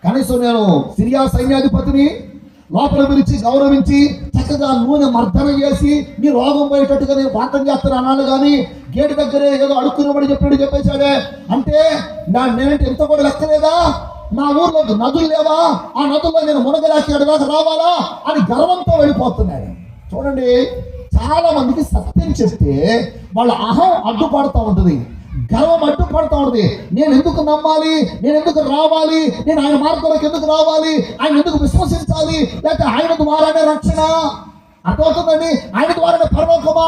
Speaker 3: కనీసం నేను సిరియా సైన్యాధిపతిని లోపల పిలిచి గౌరవించి చక్కగా నూనె మర్దన చేసి నీ రోగం పోయేటట్టుగా నేను ప్రార్థన చేస్తాను అన్నాను, కానీ గేటు దగ్గరే ఏదో అడుక్కునేవాడు చెప్పేశాడే. అంటే నేనంటే ఎంత కూడా లెక్కలేదా? నా ఊర్లో నదులు లేవా? ఆ నదుల్లో నేను మునగలేక దాకా రావాలా అని గర్వంతో వెళ్ళిపోతున్నాడు. చూడండి, చాలా మందికి సత్యం చెప్తే వాళ్ళ అహం అడ్డుపడుతూ ఉంటుంది, గర్వం అడ్డుపడుతూ ఉంటుంది. నేను ఎందుకు నమ్మాలి, నేను ఎందుకు రావాలి, నేను ఆయన మార్గంలోకి ఎందుకు రావాలి, ఆయన ఎందుకు విశ్వసించాలి, లేకపోతే ఆయన ద్వారానే రక్షణ అర్థమవుతుందండి, ఆయన ద్వారానే పరలోకమా?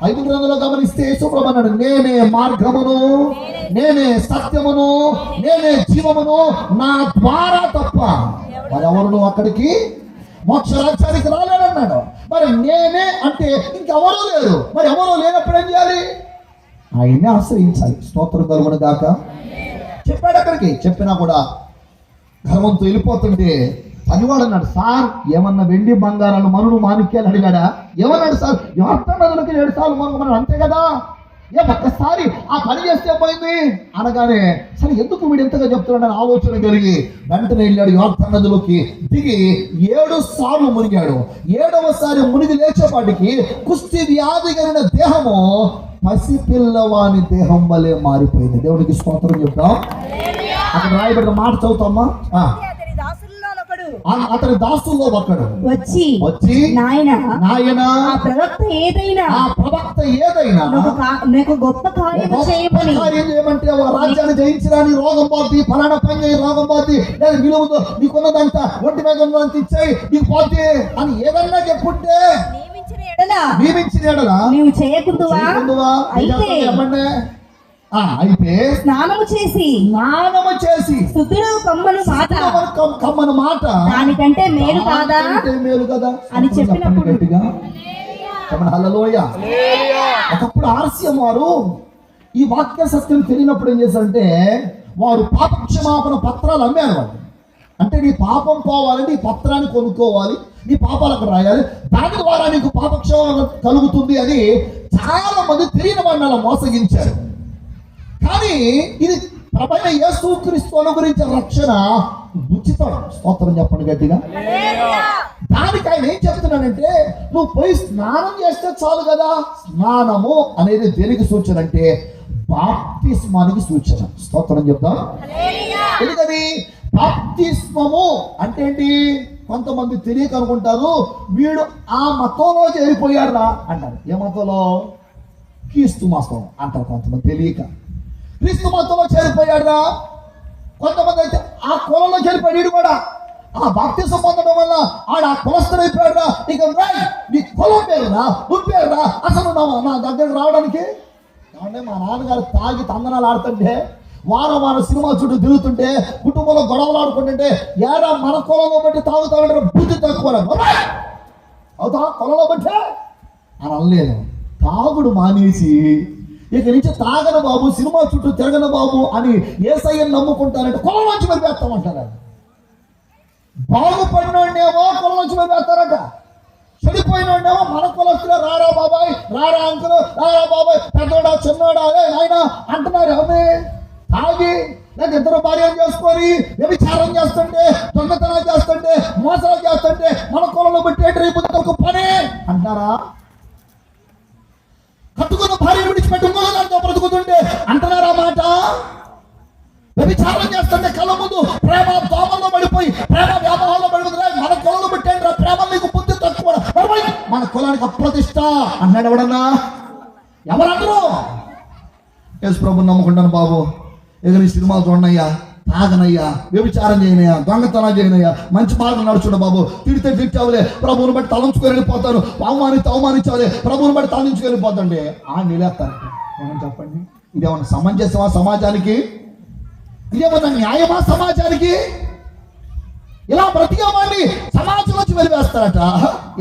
Speaker 3: బైబిల్ గ్రంథంలో గమనిస్తే యేసుప్రభు అన్నాడు, నేనే మార్గమును, నేనే సత్యమును, నేనే జీవమును, నా ద్వారా తప్ప మరెవరు అక్కడికి మోక్ష రాజ్యానికి రాలేడన్నాడు. మరి నేనే అంటే ఇంకెవరూ లేరు. మరి ఎవరో లేనప్పుడు ఏం చేయాలి? ఆయన్ని ఆశ్రయించాలి. స్తోత్రం కలుగును గాక. చెప్పాడు అక్కడికి. చెప్పినా కూడా గర్వంతో వెళ్ళిపోతుంటే పనివాడు అన్నాడు, సార్ ఏమన్నా వెండి బంగారాలు మనులు మాణిక్యాలు అడిగాడా? ఏమన్నాడు సార్? యోర్దాను నదిలోకి 7 సార్లు మునగమన్నాడు, అంతే కదా. ఒక్కసారి ఆ పని చేస్తే పోయింది అనగానే సరే ఎందుకు వీడు ఎంతగా చెప్తున్నాడని ఆలోచన కలిగి వెంటనే వెళ్ళాడు. యోర్దాను నదిలోకి దిగి 7 సార్లు మునిగాడు. 7వసారి మునిగి లేచేపాటికి కుష్టి వ్యాధి కలిగిన దేహము పసిపిల్లవాని దేహం వలె మారిపోయింది. దేవునికి స్తోత్రం చెప్తాం. అక్కడ రాయబడిన మాట చదువుతామా? అతని దాసుల్లో ఒకడు వచ్చి నాయన ఆ ప్రవక్త ఏదైనా
Speaker 1: నీకు గొప్ప కార్యం
Speaker 3: చేయమంటే రాజ్యాన్ని జయించడానికి రోగం పోద్ది, ఫలానా పని చేయి, రోగం పోద్ది, లేదా విలువతో నీకున్నదంతా ఒంటి మీద ఉన్నదంతా ఇచ్చాయి నీకు పోద్ది అని ఏదన్నా చెప్పుంటే
Speaker 1: నీవు చేయకుందువా?
Speaker 3: అయితే
Speaker 1: స్నానము చేసి శుద్ధుడు
Speaker 3: కమ్మను మాట
Speaker 1: దానికంటే మేలు కదా అని చెప్పినప్పుడు
Speaker 3: హల్లెలూయా. ఒకప్పుడు ఆర్సీఎం వారు ఈ వాక్య సత్యం తెలియనప్పుడు ఏం చేశారంటే వారు పాపక్షమాపణ పత్రాలు అమ్మారు. వాళ్ళు అంటే నీ పాపం పోవాలంటే ఈ పత్రాన్ని కొనుక్కోవాలి, నీ పాపాలు అక్కడ రాయాలి, దాని ద్వారా నీకు పాపక్షమాపణ కలుగుతుంది అని చాలా మంది తెలియని వాడిని అలా మోసగించారు. కానీ ఇది ప్రభువైన యేసుక్రీస్తు గురించి రక్షణ ఉచితం. స్తోత్రం చెప్పండి గట్టిగా. దానికి ఆయన ఏం చెప్తున్నానంటే నువ్వు పోయి స్నానం చేస్తే చాలు కదా. స్నానము అనేది దేనికి సూచన అంటే బాప్తిస్మానికి సూచన. స్తోత్రం చెప్తాం. ఎందుకని బాప్తిస్మము అంటే ఏంటి? కొంతమంది తెలియక అనుకుంటారు వీడు ఆ మతంలో చేరిపోయారా అంటారు. ఏ మతంలో? క్రీస్తు మతం అంటారు కొంతమంది తెలియక. క్రీస్తు మతంలో చేరిపోయాడా? కొంతమంది అయితే ఆ కులంలో చేరిపోయాడు కూడా. ఆ బాప్తిసం పొందడం వల్ల ఆడ ఆ కులస్తుడైపోయాడా? ఇక నీ కులం పేరురా, నువ్వు పేరురా, అసలు నా దగ్గరకు రావడానికి. ఏమంటే మా నాన్నగారు తాగి తందనాలు ఆడుతుంటే వారం సినిమా చుట్టూ తిరుగుతుంటే కుటుంబంలో గొడవలు ఆడుకుంటుంటే ఏడా మన కులంలో బట్టి తాగుతామంటారు, బుద్ధి తక్కువ అవుతా కులంలో బట్టే అని అనలేదు. తాగుడు మానేసి ఇక నుంచి తాగను బాబు, సినిమా చుట్టూ తిరగను బాబు అని యేసయ్యను నమ్ముకుంటారంటే కులం నుంచి వెళ్ళిపోతామంటారు. బాగుపడినోడేమో కులం నుంచి వెళ్ళిపోతారట, చెడిపోయినోడేమో మన కులస్తులో రారా బాబాయ్, రారా అంకులు, రారా బాబాయ్, పెద్దోడా చిన్నోడా ఆయన అంటున్నారు. ఎవరి తాగి లేదా ఇద్దరు భార్యలు చేసుకొని వ్యభిచారం చేస్తుంటే, దొంగతనాలు చేస్తుంటే, మోసాలు చేస్తుంటే మన కులంలో పెట్టి రేపు ఒక పని అంటారా? కట్టుకున్న భార్యను విడిచిపెట్టి దాంతో బ్రతుకుతుంటే అంటున్నారా మాట? వ్యభిచారం చేస్తుంటే కళ్ళ ముందు ప్రేమ దోమల్లో పడిపోయి, ప్రేమ వ్యామోహంలో పడిపోతుంది. మన కులంలో పెట్టండి రా, ప్రేమ నీకు బుద్ధి తక్కువ, మన కులానికి అప్రతిష్ట అన్నాడు ఎవడన్నా? ఎవరందరూ? యేసు ప్రభుని నమ్ముకుంటాను బాబు, ఎదురు సినిమాలు చూడనయ్యా, తాగనయ్యా, వ్యభిచారం చేయనయ్యా, దొంగతనం చేయనయ్యా, మంచి మార్గం నడుచుండ బాబు, తిడితే తిట్టావులే, ప్రభువుని బట్టి తలంచుకొని వెళ్ళిపోతాను, అవమానించావులే, ప్రభువుని బట్టి తలంచుకొని వెళ్ళిపోతాండి ఆ నిలేస్తారు. ఏమని చెప్పండి? ఇదేమన్నా సమంజసమా సమాజానికి? ఇదేమన్నా న్యాయమా సమాజానికి? ఇలా బ్రతికే వాడిని సమాజం నుంచి వెలివేస్తారట.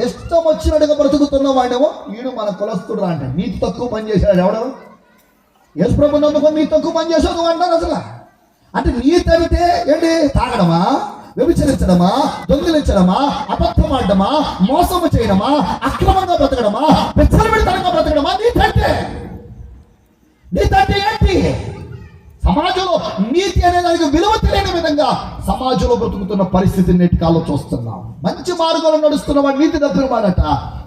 Speaker 3: ఇష్టం వచ్చినట్టుగా బ్రతుకుతున్న వాడేమో వీడు మన కులస్తుడు అంటే నీకు తక్కువ పని చేశాడు. ఎవడో యేసు ప్రభు నమ్ముకొని నీకు తక్కువ పని చేసావు అంటారు. అసలు అంటే నీతి అంటే ఏంటి? తాగడమా, వ్యభిచరించడమా, దొంగిలించడమా, అబద్ధం ఆడమా, మోసము చేయడమా, అక్రమంగా బ్రతకడమా, విచ్చలవిడితనంగా బ్రతకడమా నీతంటే? నీతంటే ఏంటి? సమాజంలో నీతి అనే దానికి విలువ తెలియని విధంగా సమాజంలో బ్రతుకుతున్న పరిస్థితిని నేటి కాలంలో చూస్తున్నాం. మంచి మార్గంలో నడుస్తున్న వాడు నీతి తప్పిన వాడట.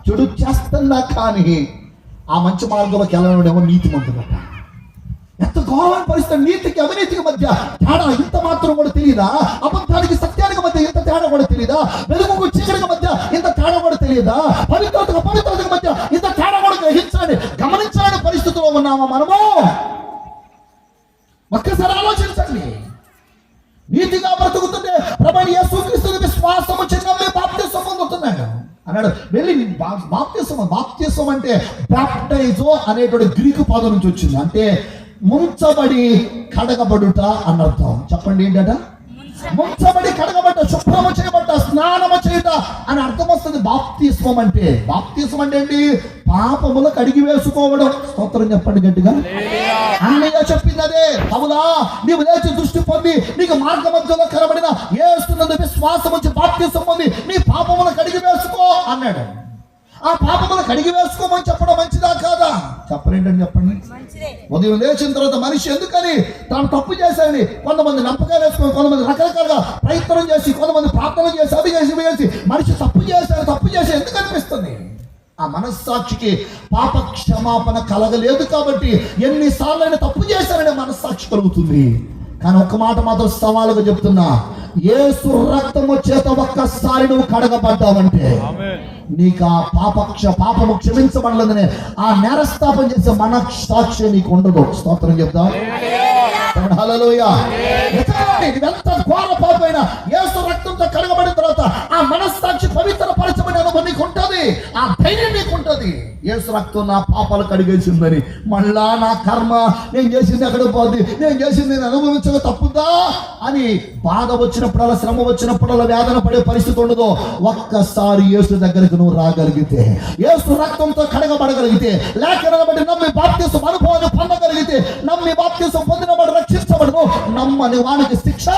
Speaker 3: చెడు చేస్తున్నా కానీ ఆ మంచి మార్గంలోకి వెళ్ళడమేమో నీతి మంతుడట. ఎంత ఘోరమైన పరిస్థితి! నీతికి అవినీతికి మధ్య తేడా ఇంత మాత్రం కూడా తెలియదా? అబద్ధానికి సత్యానికి మధ్య ఇంత తేడా కూడా తెలియదా? వెలుగుకు చీకటికి మధ్య ఇంత తేడా కూడా తెలియదా? పవిత్రతకు అపవిత్రతకు మధ్య ఇంత తేడా కూడా గ్రహించాలని గమనించాలని పరిస్థితిలో ఉన్నామా మనము? ఒక్కసారి ఆలోచించండి. నీతిగా బ్రతుకుతుంటే ప్రభువైన యేసుక్రీస్తుని విశ్వాసము చిన్నమే బాప్తిసం పొందుతున్నాడు అన్నాడు. వెళ్ళి బాప్తిసం అంటే బాప్టైజో అనేటువంటి గ్రీకు పదం నుంచి వచ్చింది. అంటే ముంచబడి కడగబడుట అన్నర్థం. చెప్పండి ఏంటట? ముంచబడి కడగబడ్డ, శుభ్రము చేయబడ్డ, స్నానము చేయుట అని అర్థం వస్తుంది. బాప్తిస్మం అంటే ఏంటి? పాపములు కడిగి వేసుకోవడం. స్తోత్రం చెప్పండి గట్టిగా. అన్నయ్య చెప్పింది అదే. పౌలా, నీవు లేచి దృష్టి పొంది నీకు మార్గ మధ్యలో కనబడిన యేసునందు విశ్వాసం వచ్చి బాప్తిసం పొంది నీ పాపములు కడిగి వేసుకో అన్నాడు. ఆ పాపములు కడిగి వేసుకోమని చెప్పడం మంచిదా కాదా? చెప్పలేంటని చెప్పండి. ఉదయం లేచిన తర్వాత మనిషి ఎందుకని తాను తప్పు చేశాడని కొంతమంది నమ్మకాలు వేసుకొని, కొంతమంది రకరకాలుగా ప్రయత్నం చేసి, కొంతమంది ప్రార్థన చేసి, అది చేసి మనిషి తప్పు చేసి ఎందుకు అనిపిస్తుంది? ఆ మనస్సాక్షికి పాప క్షమాపణ కలగలేదు కాబట్టి ఎన్నిసార్లు అయినా తప్పు చేశారనే మనస్సాక్షి కలుగుతుంది. కానీ ఒక్క మాట మాత్రం సవాలుగా చెప్తున్నా, యేసు రక్తము చేత ఒక్కసారి నువ్వు కడగబడ్డావంటే నీకు ఆ పాపము క్షమించబడలేదనే ఆ నేరస్థాపన చేసే మనస్సాక్షి నీకు ఉండదు. స్తోత్రం చెప్తా. హల్లెలూయా. ఎంత ఘోర పాపైనా యేసు రక్తంతో కడగబడిన తర్వాత ఆ మనస్సాక్షి పవిత్రపరచబడిన అనుభవం నీకు ఉంటుంది. ఆ ధైర్యం నీకు ఉంటుంది. యేసు రక్తం నా పాపాలు కడిగేసిందని. మళ్ళా నా కర్మ, నేను చేసింది ఎక్కడ పోద్ది, నేను చేసింది నేను అనుభవించక తప్పుదా అని బాధ వచ్చినప్పుడల్లా, శ్రమ వచ్చినప్పుడల్లా, వేదన పడే పరిస్థితి ఉండదు. ఒక్కసారి యేసు దగ్గరికి నువ్వు రాగలిగితే, యేసు రక్తంతో కడగబడగలిగితే, లేఖనాన్ని బట్టి నమ్మి బాప్తిసం అనుభవాన్ని పొందగలిగితే, నమ్మి బాప్తిసం పొందిన వాడు రక్షించబడను, నమ్మని వానికి శిక్ష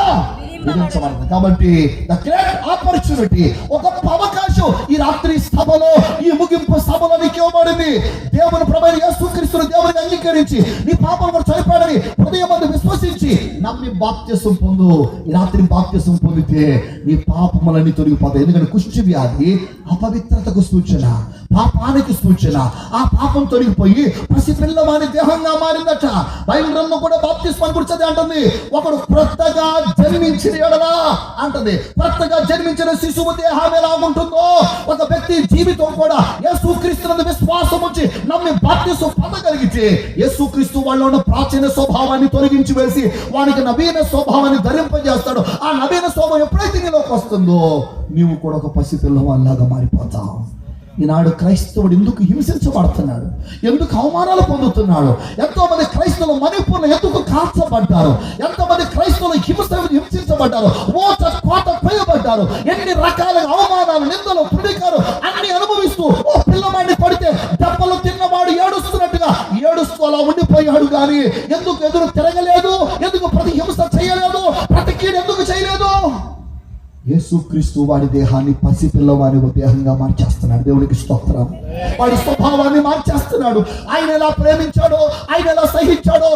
Speaker 3: విధించబడదు. కాబట్టి ద గ్రేట్ ఆపర్చునిటీ, ఒక గొప్ప అవకాశం ఈ రాత్రి సభలో, ఈ ముగింపు సభలో నీకు ఇవ్వబడింది. దేవుని ప్రభువైన యేసుక్రీస్తును దేవునికి అంగీకరించి నీ పాపం కూడా చనిపోయాడని హృదయం మందు విశ్వసించి నమ్మి బాప్తిసం పొందు. ఈ రాత్రి బాప్తిసం పొందితే నీ పాపములన్నీ తొలగిపోతాయి. ఎందుకంటే కుష్టి వ్యాధి అపవిత్రతకు సూచన, పాపానికి సూచన. ఆ పాపం తొలగిపోయి పసిపిల్లవాని దేహంగా మారిందట. బైబిల్ గ్రంథం కూడా బాప్తిస్మాన్ని గురించి అంటుంది. ఒకడు క్రొత్తగా జన్మించిన ఎడలా అంటది. క్రొత్తగా జన్మించిన శిశువు దేహం ఎలా ఉంటుందో ఒక వ్యక్తి జీవితం కూడా యేసుక్రీస్తునందు విశ్వాసం వచ్చి నమ్మి బాప్తిసం పొందగలిగితే యేసుక్రీస్తు వాళ్ళలో ఉన్న ప్రాచీన స్వభావాన్ని తొలగించి వేసి వానికి నవీన స్వభావాన్ని ధరింపజేస్తాడు. ఆ నవీన స్వభావం ఎప్పుడైతే నీలోకి వస్తుందో నీవు కూడా ఒక పసిపిల్లవాళ్ళలాగా మారిపోతావు. ఈనాడు క్రైస్తవుడు ఎందుకు హింసించబడుతున్నాడు, ఎందుకు అవమానాలు పొందుతున్నాడు? ఎంతో మంది క్రైస్తవులు మణిపూర్లో ఎందుకు కాల్చబడ్డారు, ఎంతమంది క్రైస్తవులు హింసించబడ్డారు, కోట కోయబడ్డారు, ఎన్ని రకాల అవమానాలు, నిందలు, పుడికారు అన్ని అనుభవిస్తూ ఓ పిల్లవాడిని పడితే దెబ్బలు తిన్నవాడు ఏడుస్తున్నట్టుగా ఏడుస్తూ అలా ఉండిపోయాడు. కానీ ఎందుకు ఎదురు తిరగలేదు? ఎందుకు ప్రతి హింస చేయలేదు? ప్రతి కీడు ఎందుకు చేయలేదు? యేసుక్రీస్తు వాడి దేహాన్ని పసిపిల్లవాడి దేహంగా మార్చేస్తున్నాడు. దేవునికి స్తోత్రం. వాడి స్వభావాన్ని మార్చేస్తున్నాడు. ఆయన ఎలా ప్రేమించాడో, ఆయన ఎలా సహించాడో,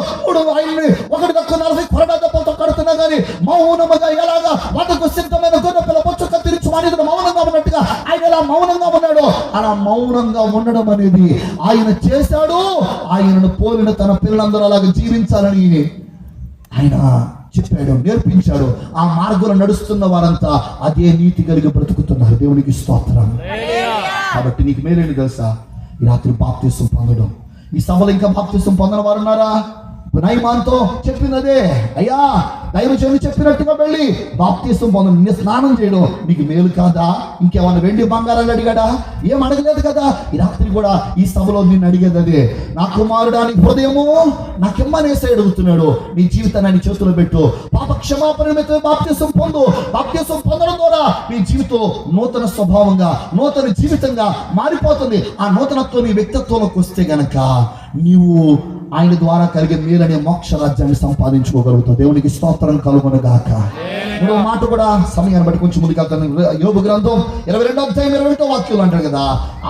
Speaker 3: ఆయన్ని 140 కొరడా దెబ్బలతో కడుతున్నా కానీ మౌనముగా ఎలాగా వదకు సిద్ధమైన గొర్రె పిల్ల బొచ్చు కత్తిరించి వాడి మౌనంగా ఉన్నట్టుగా ఆయన ఎలా మౌనంగా ఉన్నాడో అలా మౌనంగా ఉండడం అనేది ఆయన చేశాడు. ఆయనను పోలిన తన పిల్లలందరూ అలాగే జీవించాలని ఆయన చెప్పాడు, నేర్పించాడు. ఆ మార్గంలో నడుస్తున్న వారంతా అదే నీతి కలిగి బ్రతుకుతున్నారు. దేవునికి స్తోత్రం. కాబట్టి నీకు మేలేని తెలుసా? ఈ రాత్రి బాప్తిసం పొందడం. ఈ సభలో ఇంకా బాప్తిసం పొందిన వారు ఉన్నారా? నయమాన్తో చెప్పినదే, అయ్యా దైవజనులు చెప్పినట్టుగా వెళ్ళి బాప్తిసం పొందడం, నిన్ను స్నానం చేయడం నీకు మేలు కాదా? ఇంకేమైనా వెండి బంగారాలు అడిగాడా? ఏం అడగలేదు కదా. ఈ రాత్రి కూడా ఈ సభలో నిన్ను అడిగేది అదే, నా కుమారుడా నీ హృదయము నాకెమ్మనేసి అడుగుతున్నాడు. నీ జీవితాన్ని చేతిలో పెట్టు, పాప క్షమాపణ నిమిత్తం బాప్తిసం పొందు. బాప్తిసం పొందడం ద్వారా నీ జీవితం నూతన స్వభావంగా, నూతన జీవితంగా మారిపోతుంది. ఆ నూతనత్వం నీ వ్యక్తిత్వంలోకి వస్తే గనక నీవు ఆయన ద్వారా కలిగే మేలనే మోక్ష రాజ్యాన్ని సంపాదించుకోగలుగుతావు. దేవునికి స్తోత్రం కలుగును గాక. మూడో మాట కూడా సమయాన్ని బట్టి కొంచెం ముందుకెళ్తాను. యోబు గ్రంథం 22వ అధ్యాయం 21వ వాక్యం అంటారు కదా,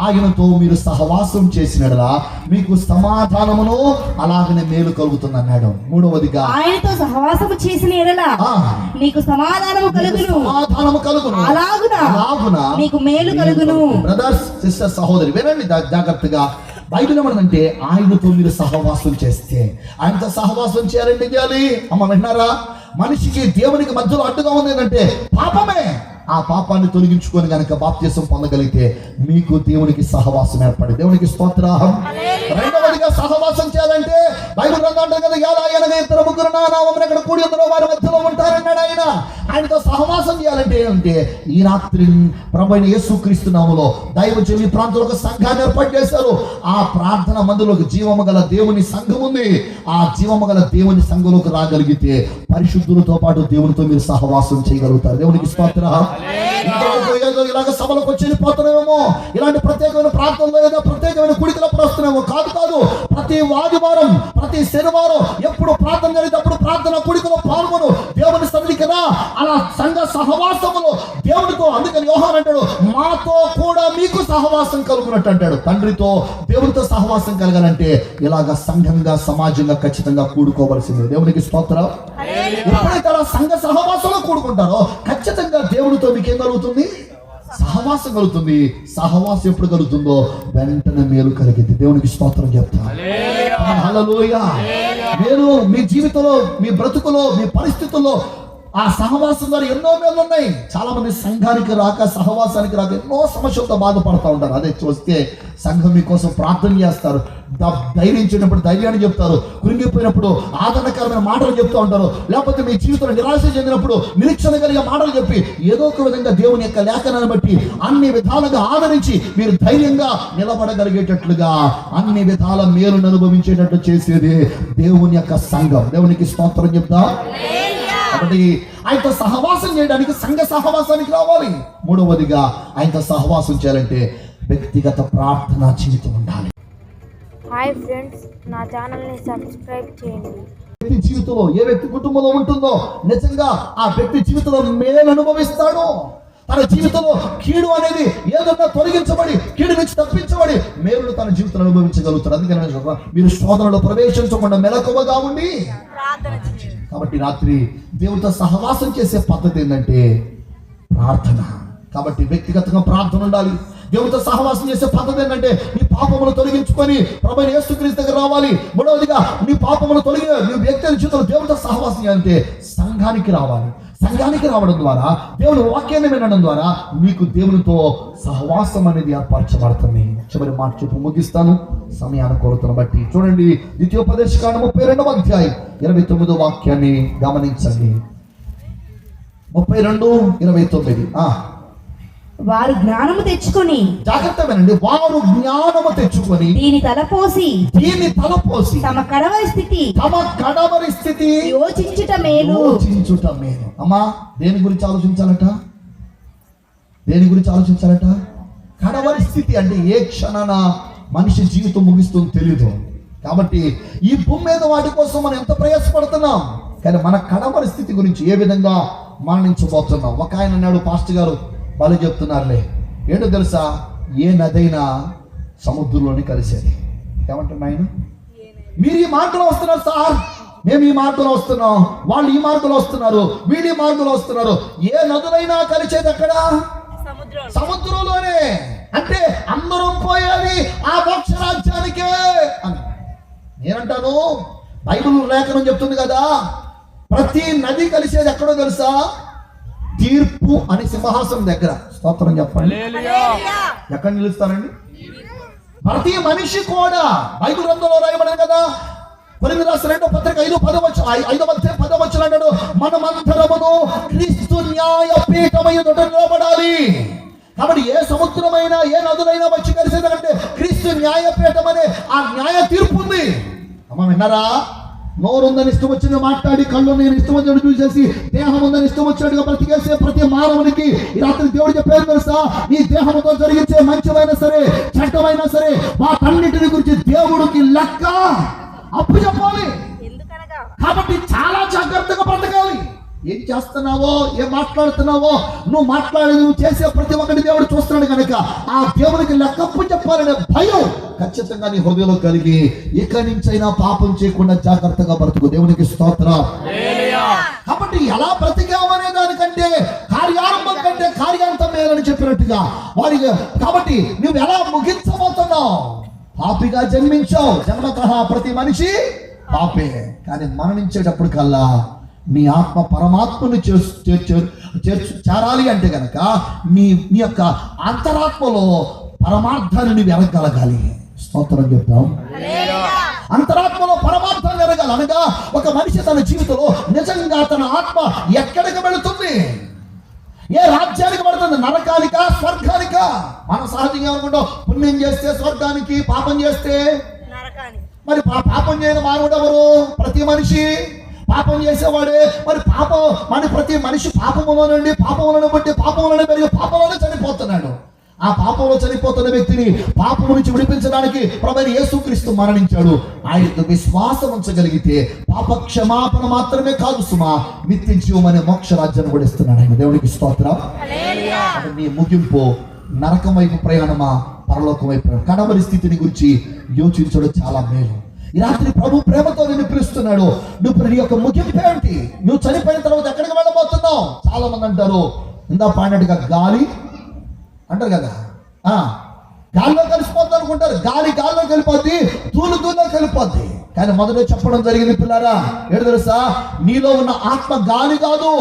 Speaker 3: ఆయనతో మీరు సహవాసం చేసినట్లా మీకు సమాధానమును అలాగనే మేలు కలుగుతుంది అన్నాడు. మూడవదిగా
Speaker 4: ఆయనతో సహవాసము చేసిన ఎడల నీకు సమాధానము కలుగును,
Speaker 3: సమాధానము కలుగును,
Speaker 4: అలాగున నీకు మేలు కలుగును.
Speaker 3: బ్రదర్స్ సిస్టర్ సహోదరి వినండి జాగ్రత్తగా. బైబిల్ ఏమన్నదంటే ఆయనతో మీరు సహవాసం చేస్తే, ఆయనతో సహవాసం చేయాలంటే చేయాలి. అమ్మ విన్నారా? మనిషికి దేవునికి మధ్యలో అడ్డుగా ఉంది ఏంటంటే పాపమే. ఆ పాపాన్ని తొలగించుకొని గనక బాప్తిసం పొందగలిగితే మీకు దేవునికి సహవాసం ఏర్పడి. దేవునికి స్తోత్రం. రెండవదిగా సహవాసం చేయాలంటే బైబిల్ గ్రంథం అంటారు కదా, ఎలా అనగా ఇద్దరు ముగ్గురు నా నామమున ఎక్కడ కూడి ఉందరో వారి మధ్యలో ఉంటారన్నాడు ఆయన. ఆయనతో సహవాసం చేయాలంటే ఏంటంటే ఈ రాత్రి ప్రభువైన యేసుక్రీస్తు నామములో దైవజనులు ఈ ప్రాంతంలో ఒక సంఘాన్ని ఏర్పాటు చేశారు. ఆ ప్రార్థన మందిలోకి జీవము గల దేవుని సంఘం ఉంది. ఆ జీవము గల దేవుని సంఘంలోకి రాగలిగితే పరిశుద్ధులతో పాటు దేవునితో మీరు సహవాసం చేయగలుగుతారు. దేవునికి స్తోత్రం. ఏదో ఇలాగ సభలకు వచ్చి వెళ్ళిపోతున్నామేమో, ఇలాంటి ప్రత్యేకమైన ప్రాంతంలో ఏదో ప్రత్యేకమైన కుడికలప్పుడు వస్తున్నామో కాదు. ప్రతి ఆదివారం, ప్రతి శనివారం ఎప్పుడు ప్రార్థన జరిగేటప్పుడు ప్రార్థన కుడికలో పాల్గొను. దేవుని సన్నిధి కదా, అలా సంఘ సహవాసములో దేవునితో. అందుకని యోహాను అంటాడు, మాతో కూడా మీకు సహవాసం కలుగునట్టు అంటాడు. తండ్రితో దేవునితో సహవాసం కలగాలంటే ఇలాగ సంఘంగా, సమాజంగా ఖచ్చితంగా కూడుకోవలసిందే. దేవునికి స్తోత్రం. ఎప్పుడైతే అలా సంఘ సహవాసంలో కూడుకుంటారో ఖచ్చితంగా దేవునితో మీకేం కలుగుతుంది? సహవాసం కలుగుతుంది. సహవాసం ఎప్పుడు కలుగుతుందో వెంటనే మేలు కలిగింది. దేవునికి స్తోత్రం చెప్తాను. హల్లెలూయా. మీరు మీ జీవితంలో, మీ బ్రతుకులో, మీ పరిస్థితుల్లో ఆ సహవాసం ద్వారా ఎన్నో మేలు ఉన్నాయి. చాలా మంది సంఘానికి రాక, సహవాసానికి రాక ఎన్నో సమస్యలతో బాధపడుతూ ఉంటారు. అదే చూస్తే సంఘం మీకోసం ప్రార్థన చేస్తారు, ధైర్యించినప్పుడు ధైర్యాన్ని చెప్తారు, కృంగిపోయినప్పుడు ఆదరణకరమైన మాటలు చెప్తూ ఉంటారు, లేకపోతే మీ జీవితంలో నిరాశ చెందినప్పుడు నిరీక్షణ కలిగే మాటలు చెప్పి ఏదో ఒక విధంగా దేవుని యొక్క లేఖనాన్ని బట్టి అన్ని విధాలుగా ఆదరించి మీరు ధైర్యంగా నిలబడగలిగేటట్లుగా అన్ని విధాల మేలును అనుభవించేటట్లు చేసేది దేవుని యొక్క సంఘం. దేవునికి స్తోత్రం చెప్తా. కాబట్టి ఆయనతో సహవాసం చేయడానికి సంఘ సహవాసానికి రావాలి. మూడవదిగా ఆయనతో సహవాసం చేయాలంటే వ్యక్తిగత ప్రార్థనా జీవితం ఉండాలి.
Speaker 1: హాయ్ ఫ్రెండ్స్, నా ఛానల్ని సబ్స్క్రైబ్ చేయండి.
Speaker 3: వ్యక్తి జీవితంలో ఏ వ్యక్తి కుటుంబంలో ఉంటుందో నిజంగా ఆ వ్యక్తి జీవితంలో మేలు అనుభవిస్తాడు. తన జీవితంలో కీడు అనేది ఏదన్నా తొలగించబడి, కీడు నుంచి తప్పించబడి మేలును తన జీవితంలో అనుభవించగలుగుతాడు. అందుకని మీరు శోధనలో ప్రవేశించకుండా మెలకువగా ఉండి. కాబట్టి రాత్రి దేవునితో సహవాసం చేసే పద్ధతి ఏంటంటే ప్రార్థన. కాబట్టి వ్యక్తిగతంగా ప్రార్థన ఉండాలి. దేవునితో సహవాసం చేసే పద్ధతి ఏంటంటే నీ పాపములు తొలగించుకొని ప్రభువైన యేసుక్రీస్తు దగ్గర రావాలి. మూడవదిగా నీ పాపములు తొలగి నీ వ్యక్తి జీవితంలో దేవునితో సహవాసం చేయాలంటే సంఘానికి రావాలి. సంఘానికి రావడం ద్వారా, దేవుని వాక్యాన్ని వినడం ద్వారా మీకు దేవునితో సహవాసం అనేది ఏర్పరచబడుతుంది. చివరి మాట చెప్పు ముగిస్తాను, సమయాన్ని కోరుతున్న బట్టి. చూడండి, ద్వితీయోపదేశకాండం 32వ అధ్యాయం 29వ వాక్యాన్ని గమనించండి. 32:29.
Speaker 4: వారు జ్ఞానము తెచ్చుకొని,
Speaker 3: జాగ్రత్త వినండి, వారు జ్ఞానము తెచ్చుకొని
Speaker 4: దీని తలపోసి తమ కడవరి స్థితి యోచించుట మేలు.
Speaker 3: అమ్మా, దేని గురించి ఆలోచించాలట? దేని గురించి ఆలోచించాలట? కడవరి స్థితి అంటే ఏ క్షణాన మనిషి జీవితం ముగిస్తుందో తెలియదు. కాబట్టి ఈ భూమి మీద వాటి కోసం మనం ఎంత ప్రయాసపడుతున్నాం, కానీ మన కడవరి స్థితి గురించి ఏ విధంగా మరణించబోతున్నాం. ఒక ఆయన అన్నాడు, పాస్టర్ గారు వాళ్ళు చెప్తున్నారులే, ఏంటో తెలుసా, ఏ నదైనా సముద్రంలోనే కలిసేది. ఏమంటున్నా ఆయన? మీరు ఈ మార్గంలో వస్తున్నారు సార్, మేము ఈ మార్గంలో వస్తున్నాం, వాళ్ళు ఈ మార్గంలో వస్తున్నారు, వీళ్ళు ఈ మార్గంలో వస్తున్నారు. ఏ నదులైనా కలిసేది ఎక్కడ? సముద్రంలోనే. అంటే అందరం పోయేది ఆ మోక్ష రాజ్యానికే అని నేనంటాను. బైబిల్ లేఖనం చెప్తుంది కదా, ప్రతి నది కలిసేది ఎక్కడో తెలుసా? తీర్పు అని సింహాసనం దగ్గర. స్తోత్రం చెప్పండి. ఎక్కడ నిలుస్తారండి? ప్రతి మనిషి కూడా బైబిల్ గ్రంథంలో రాయబడింది కదా, కొరింథీయులకు రాసిన 2వ పత్రిక 5:10 అంటాడు, మనమందరమును క్రీస్తు న్యాయపీఠమై ఎదుట నిలబడాలి. కాబట్టి ఏ సముద్రమైనా ఏ నదులైనా వచ్చి కలిసేదంటే క్రీస్తు న్యాయపీఠం అనే ఆ న్యాయ తీర్పు ఉంది. అమ్మ విన్నారా? నోరు ఉందని ఇష్టం వచ్చిన మాట్లాడి, కళ్ళు నేను ఇష్టం వచ్చినట్టు చూసేసి, దేహం ఉందని ఇష్టం వచ్చినట్టుగా బ్రతికేసే ప్రతి మానవునికి ఈ రాత్రి దేవుడు చెప్పేది తెలుసా? నీ దేహంతో జరిగించే మంచివైనా సరే చెడ్డమైనా సరే వాటన్నిటిని గురించి దేవుడికి లెక్క అప్పు చెప్పాలి. కాబట్టి చాలా జాగ్రత్తగా బ్రతకాలి. ఏం చేస్తున్నావో, ఏం మాట్లాడుతున్నావో, నువ్వు చేసే ప్రతి ఒక్కటి దేవుడు చూస్తున్నాడు కనుక ఆ దేవునికి లెక్కప్పు చెప్పాలనే భయం ఖచ్చితంగా నీ హృదయంలో కలిగి ఇక నుంచైనా పాపం చేయకుండా జాగ్రత్తగా బ్రతుకు. దేవునికి స్తోత్రం. కాబట్టి ఎలా బ్రతికామనే దానికంటే కార్యారంభం కంటే కార్యాంతం మేలని చెప్పినట్టుగా వారికి. కాబట్టి నువ్వు ఎలా ముగించబోతున్నావు? పాపిగా జన్మించావు. జన్మతః ప్రతి మనిషి పాపే. కానీ మరణించేటప్పుడు కల్లా నీ ఆత్మ పరమాత్మను చేరాలి అంటే గనక నీ యొక్క అంతరాత్మలో పరమార్థాన్ని నువ్వు ఎరగగలగాలి. స్తోత్రం చెప్తాం. అంతరాత్మలో పరమార్థాన్ని ఎరగాలి అనగా ఒక మనిషి తన జీవితంలో నిజంగా తన ఆత్మ ఎక్కడికి వెళుతుంది, ఏ రాజ్యానికి పడుతుంది? నరకానిక, స్వర్గానిక? మనం సహజంగా అనుకుంటాం పుణ్యం చేస్తే స్వర్గానికి, పాపం చేస్తే నరకానికి. మరి పాపం చేయని మానవుడు ఎవరు? ప్రతి మనిషి పాపం చేసేవాడే. మరి ప్రతి మనిషి పాపంలోనే బట్టి పాపంలోనే పెరిగి పాపంలోనే చనిపోతున్నాడు. ఆ పాపంలో చనిపోతున్న వ్యక్తిని పాపం నుంచి విడిపించడానికి ప్రభువైన యేసుక్రీస్తు మరణించాడు. ఆయనతో విశ్వాసం ఉంచగలిగితే పాప క్షమాపణ మాత్రమే కాదు సుమా, నిత్య జీవం అనే మోక్ష రాజ్యాన్ని కూడా ఇస్తున్నాడు ఆయన. దేవునికి స్తోత్రం. నీ ముగింపు నరకం వైపు ప్రయాణమా, పరలోకం వైపు ప్రయాణం? కడవరి స్థితిని గురించి యోచించడం చాలా మేలు. ఈ రాత్రి ప్రభు ప్రేమతో నిన్ను పిలుస్తున్నాడు. నువ్వు నీ యొక్క ముగింపు ఏంటి? నువ్వు చనిపోయిన తర్వాత ఎక్కడికి వెళ్ళబోతున్నావు? చాలా మంది అంటారు, ఇందా పాడినట్టుగా గాలి అంటారు కదా, గాల్లో కలిసిపోద్ది అనుకుంటారు. గాల్లో కలిపోద్ది, దూలో కలిపోద్ది. కానీ మొదట చెప్పడం జరిగింది పిల్లారా, ఏంటి తెలుసా? నీలో ఉన్న ఆత్మ గాలి కాదు,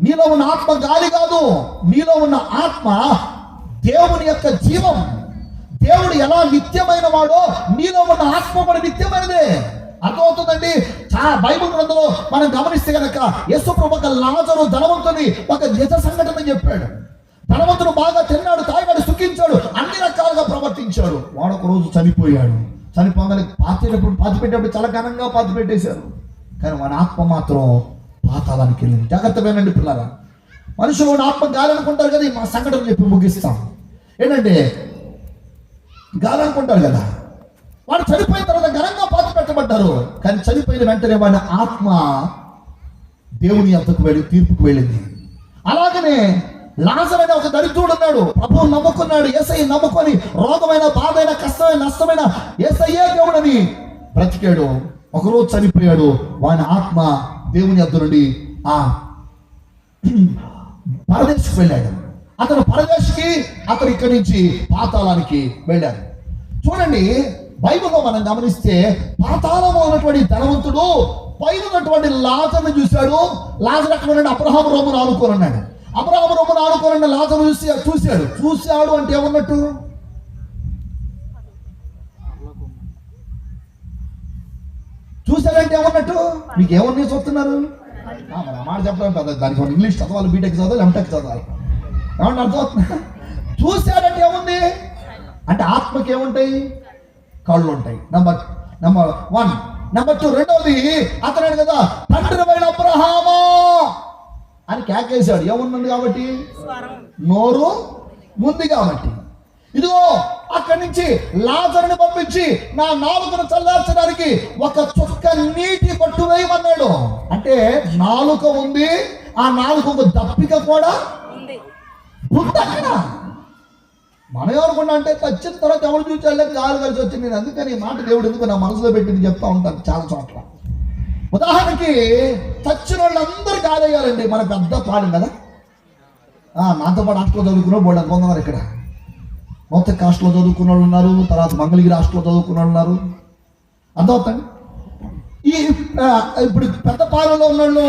Speaker 3: నీలో ఉన్న ఆత్మ గాలి కాదు, నీలో ఉన్న ఆత్మ దేవుని యొక్క జీవం. దేవుడు ఎలా నిత్యమైన వాడో నీలో ఉన్న ఆత్మ కూడా నిత్యమైనదే. అర్థమవుతుందండి? బైబిల్ గ్రంథంలో మనం గమనిస్తే కనుక యేసు ప్రభు ఒక లాజరు ధనవంతుని ఒక నిజ సంఘటన చెప్పాడు. ధనవంతుడు బాగా తిన్నాడు, తాగాడు, సుఖించాడు, అన్ని రకాలుగా ప్రవర్తించాడు. వాడు ఒక రోజు చనిపోయాడు. చనిపోగానే పాతిపెట్టేటప్పుడు చాలా ఘనంగా పాతిపెట్టేశారు. కానీ వాడి ఆత్మ మాత్రం పాతాళానికి వెళ్ళింది. జాగ్రత్త వినండి పిల్లరా. మనుషులు ఆత్మ గాలి అనుకుంటారు కదా. మా సంఘటన చెప్పి ముగిస్తాం. ఏంటంటే గాలి అనుకుంటారు కదా. వాడు చనిపోయిన తర్వాత ఘనంగా పాతి పెట్టబడ్డారు. కానీ చనిపోయిన వెంటనే వాడి ఆత్మ దేవుని యొద్దకు వెళ్ళి తీర్పుకు వెళ్ళింది. అలాగనే లాజరు అనే ఒక దరిద్రుడు ఉన్నాడు. ప్రభువు నమ్ముకున్నాడు, యేసయ్య నమ్ముకొని రోగమైన, బాధైన, కష్టమైన, నష్టమైన యేసయ్యే దేవుడని బ్రతికాడు. ఒకరోజు చనిపోయాడు. వాని ఆత్మ దేవుని యొద్ద నుండి పరదేశకు వెళ్ళాడు. అతను పరదేశికి, అతను ఇక్కడి నుంచి పాతాళానికి వెళ్ళాడు. చూడండి, బైబిల్లో మనం గమనిస్తే పాతాళంలో ఉన్నటువంటి ధనవంతుడు పైన ఉన్నటువంటి లాజరును చూశాడు. లాజరు అక్కడ ఉన్నాడు. అబ్రహాము రొమ్మును ఆనుకొని ఉన్నాడు. అబ్రహాము రొమ్మును ఆనుకొని లాజరు చూశాడు అంటే ఏమన్నట్టు? చూశాడంటే ఏమన్నట్టు? మీకు ఏమన్నా చూస్తున్నారు? మాట చెప్పడం కదా, దానికి ఇంగ్లీష్ చదవాలి, బీటెక్ చదవాలి, ఎంటెక్ చదవాలి. ఏమన్నా అర్థమవుతుందా? చూశాడంటే ఏముంది అంటే ఆత్మకి ఏముంటాయి? కళ్ళు ఉంటాయి. నెంబర్ 1. నెంబర్ 2, రెండవది అతను కదా తండ్రి అయిన అబ్రహామా అని కేకేశాడు. ఏముంది కాబట్టి? నోరు ఉంది కాబట్టి. ఇదిగో అక్కడి నుంచి లాజరుని పంపించి నా నాలుకను చల్లార్చడానికి ఒక చుక్క నీటి పట్టు వేయమన్నాడు. అంటే నాలుక ఉంది, ఆ నాలుకకు దప్పిక కూడా ఉంది అక్కడ. మనం ఏమనుకున్నా అంటే వచ్చిన తర్వాత ఎవరు చూసాళ్ళే గాలి కలిసి వచ్చింది. నేను అందుకని మాట దేవుడు ఎందుకు నా మనసులో పెట్టింది చెప్తా ఉంటాను చాలా చోట్ల. ఉదాహరణకి చచ్చిన వాళ్ళందరూ గాలి వేయాలండి. మన పెద్ద పాడం కదా. నాతో పాటు హాస్టల్లో చదువుకున్న బోర్డు అనుకున్నారు. ఇక్కడ మొత్తం హాస్టల్లో చదువుకున్న వాళ్ళు ఉన్నారు, తర్వాత మంగళగిరి హాస్టల్లో చదువుకున్న వాళ్ళు ఉన్నారు. అర్థమవుతాండి? ఇప్పుడు పెద్ద పాలెంలో ఉన్న వాళ్ళు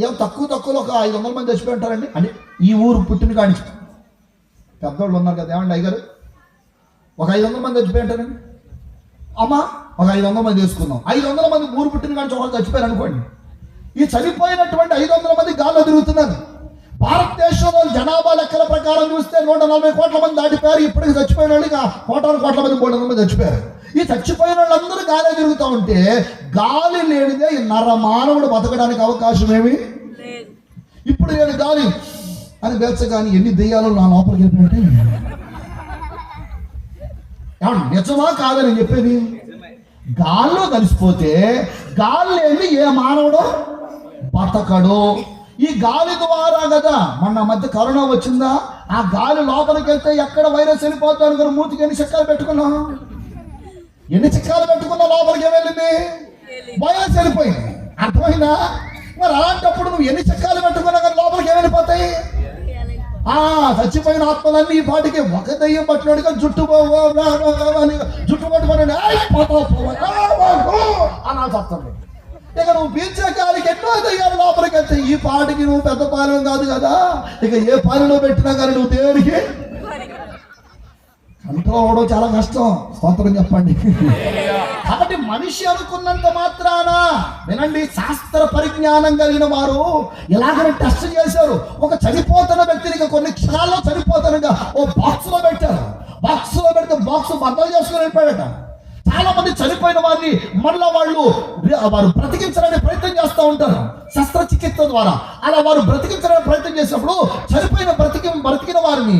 Speaker 3: ఏం తక్కువలో ఒక 500 మంది చచ్చిపోయి ఉంటారండి. అంటే ఈ ఊరు పుట్టిన కాడి పెద్దవాళ్ళు ఉన్నారు కదా. ఏమండి అయ్యగారు, ఒక 500 మంది చచ్చిపోయి ఉంటారండి. అమ్మ ఒక 500 మంది వేసుకుందాం. 500 మంది ఊరు పుట్టిన కానీ ఒకళ్ళు చచ్చిపోయారు అనుకోండి. ఈ చనిపోయినటువంటి 500 మంది గాల్లో తిరుగుతున్నారు. భారతదేశంలో జనాభా లెక్కల ప్రకారం చూస్తే 140 కోట్ల మంది దాటిపోయారు. ఇప్పటికి చచ్చిపోయిన వాళ్ళు 1 కోట్ల మంది 300 మంది చచ్చిపోయారు. ఈ చచ్చిపోయిన వాళ్ళందరూ గాలి తిరుగుతూ ఉంటే గాలి లేనిదే ఈ మానవుడు బతకడానికి అవకాశం ఏమి లేదు. ఇప్పుడు నేను గాలి అని బేల్చగాని ఎన్ని దెయ్యాలు నా లోపలికి వెళ్ళిపోయింటే నిజమా కాదని చెప్పేది. గాల్లో కలిసిపోతే గాలి లేని ఏ మానవుడు బతకడు. ఈ గాలి ద్వారా కదా మొన్న మధ్య కరోనా వచ్చిందా, ఆ గాలి లోపలికి వెళ్తే ఎక్కడ వైరస్ వెళ్ళిపోతా అనుకుని మూతికి ఎన్ని చిక్కాలు పెట్టుకున్నా లోపలికి వెళ్ళింది, వైరస్ వెళ్ళిపోయింది. అర్థమైందా? మరి అలాంటప్పుడు నువ్వు ఎన్ని చిక్కాలు పెట్టుకున్నా కానీ లోపలికి ఏమైపోతాయి? చచ్చిపోయిన ఆత్మలన్నీ ఈ పాటికి ఒక దయ్యం పట్టినట్టుగా జుట్టు పట్టుకొని అనాల్సి వస్తుంది. ఇక నువ్వు పీల్చే గాలికి ఎన్నో దయ్యాలు లోపలికి వెళ్తాయి. ఈ పాటికి నువ్వు పెద్ద పాలెం కాదు కదా, ఇక ఏ పాలెంలో పెట్టినా కానీ నువ్వు దేవుడికి కంట్రోల్ అవడం చాలా కష్టం. స్తోత్రం చెప్పండి. కాబట్టి మనిషి అనుకున్నంత మాత్రాన వినండి, శాస్త్ర పరిజ్ఞానం కలిగిన వారు ఎలాగైనా టెస్ట్ చేశారు. ఒక చనిపోతున్న వ్యక్తిని కొన్ని క్షణాల్లో చనిపోతానుగా ఓ బాక్స్ లో పెట్టారు. బాక్స్ లో పెడితే బాక్స్ బద్దలు చేసుకుని వెళ్ళిపోయాడట. చాలా మంది చనిపోయిన వారిని మళ్ళా వారు బ్రతికించడానికి ప్రయత్నం చేస్తూ ఉంటారు శస్త్రచికిత్స ద్వారా. అలా వారు బ్రతికించడానికి ప్రయత్నం చేసినప్పుడు బ్రతికిన వారిని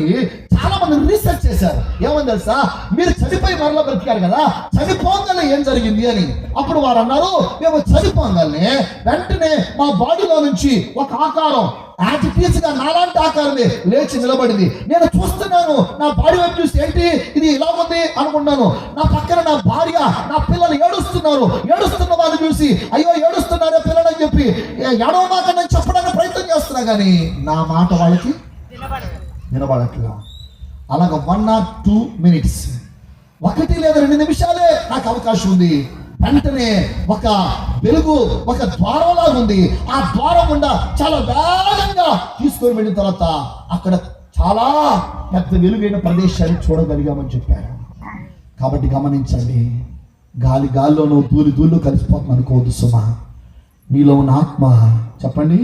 Speaker 3: చాలా మంది రీసెర్చ్ చేశారు. ఏమని తెలుసా, మీరు చనిపోయి మరలా బ్రతికారు కదా, చనిపోగానే ఏం జరిగింది అని. అప్పుడు వారు అన్నారు, మేము చనిపోగానే వెంటనే మా బాడీలో నుంచి ఒక ఆకారం యాజిటీస్గా నాలాంటి ఆకారమే లేచి నిలబడింది. నేను చూస్తున్నాను, నా బాడీ వైపు చూసి ఏంటి ఇది ఇలా ఉంది అనుకున్నాను. నా పక్కన నా భార్య, నా పిల్లలు ఏడుస్తున్న వాళ్ళు చూసి అయ్యో ఏడుస్తున్నారే పిల్లలని చెప్పి ఏడవమాక నేను చెప్పడానికి ప్రయత్నం చేస్తున్నా కానీ నా మాట వాళ్ళకి వినబడట్లా. అలాగ 1 or 2 minutes, 1 లేదా 2 నిమిషాలే నాకు అవకాశం ఉంది. వెంటనే ఒక వెలుగు, ఒక ద్వారంలాగా ఉంది. ఆ ద్వారం గుండా చాలా వేగంగా తీసుకొని వెళ్ళిన తర్వాత అక్కడ చాలా పెద్ద వెలుగైన ప్రదేశాన్ని చూడగలిగామని చెప్పారు. కాబట్టి గమనించండి, గాలిలో నువ్వు ధూళి కలిసిపోతుంది అనుకోవద్దు సుమా. నీలో ఉన్న ఆత్మ చెప్పండి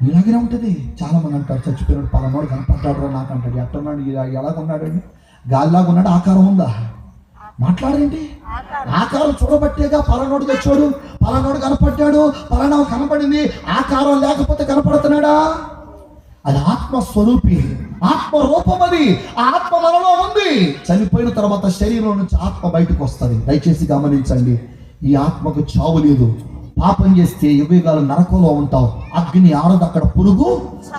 Speaker 3: ఇలాగే ఉంటుంది. చాలా మంది అంటారు చచ్చిపోయినాడు పలానోడు కనపడ్డాడు నాకు అంటాడు. ఎట్టున్నాడు ఎలాగున్నాడండి? గాలిలాగా ఉన్నాడు, ఆకారం ఉందా? మాట్లాడేంటి? ఆకారం చూడబట్టేగా పలానోడు తెచ్చాడు, పలానోడు కనపడ్డాడు, పలానా కనపడింది. ఆకారం లేకపోతే కనపడుతున్నాడా? అది ఆత్మస్వరూపి, ఆత్మ రూపం. అది ఆ ఆత్మ మనలో ఉంది. చనిపోయిన తర్వాత శరీరం నుంచి ఆత్మ బయటకు వస్తుంది. దయచేసి గమనించండి, ఈ ఆత్మకు చావు లేదు. పాపం చేస్తే యుగాలు నరకంలో ఉంటావు, అగ్ని ఆరదు, అక్కడ పురుగు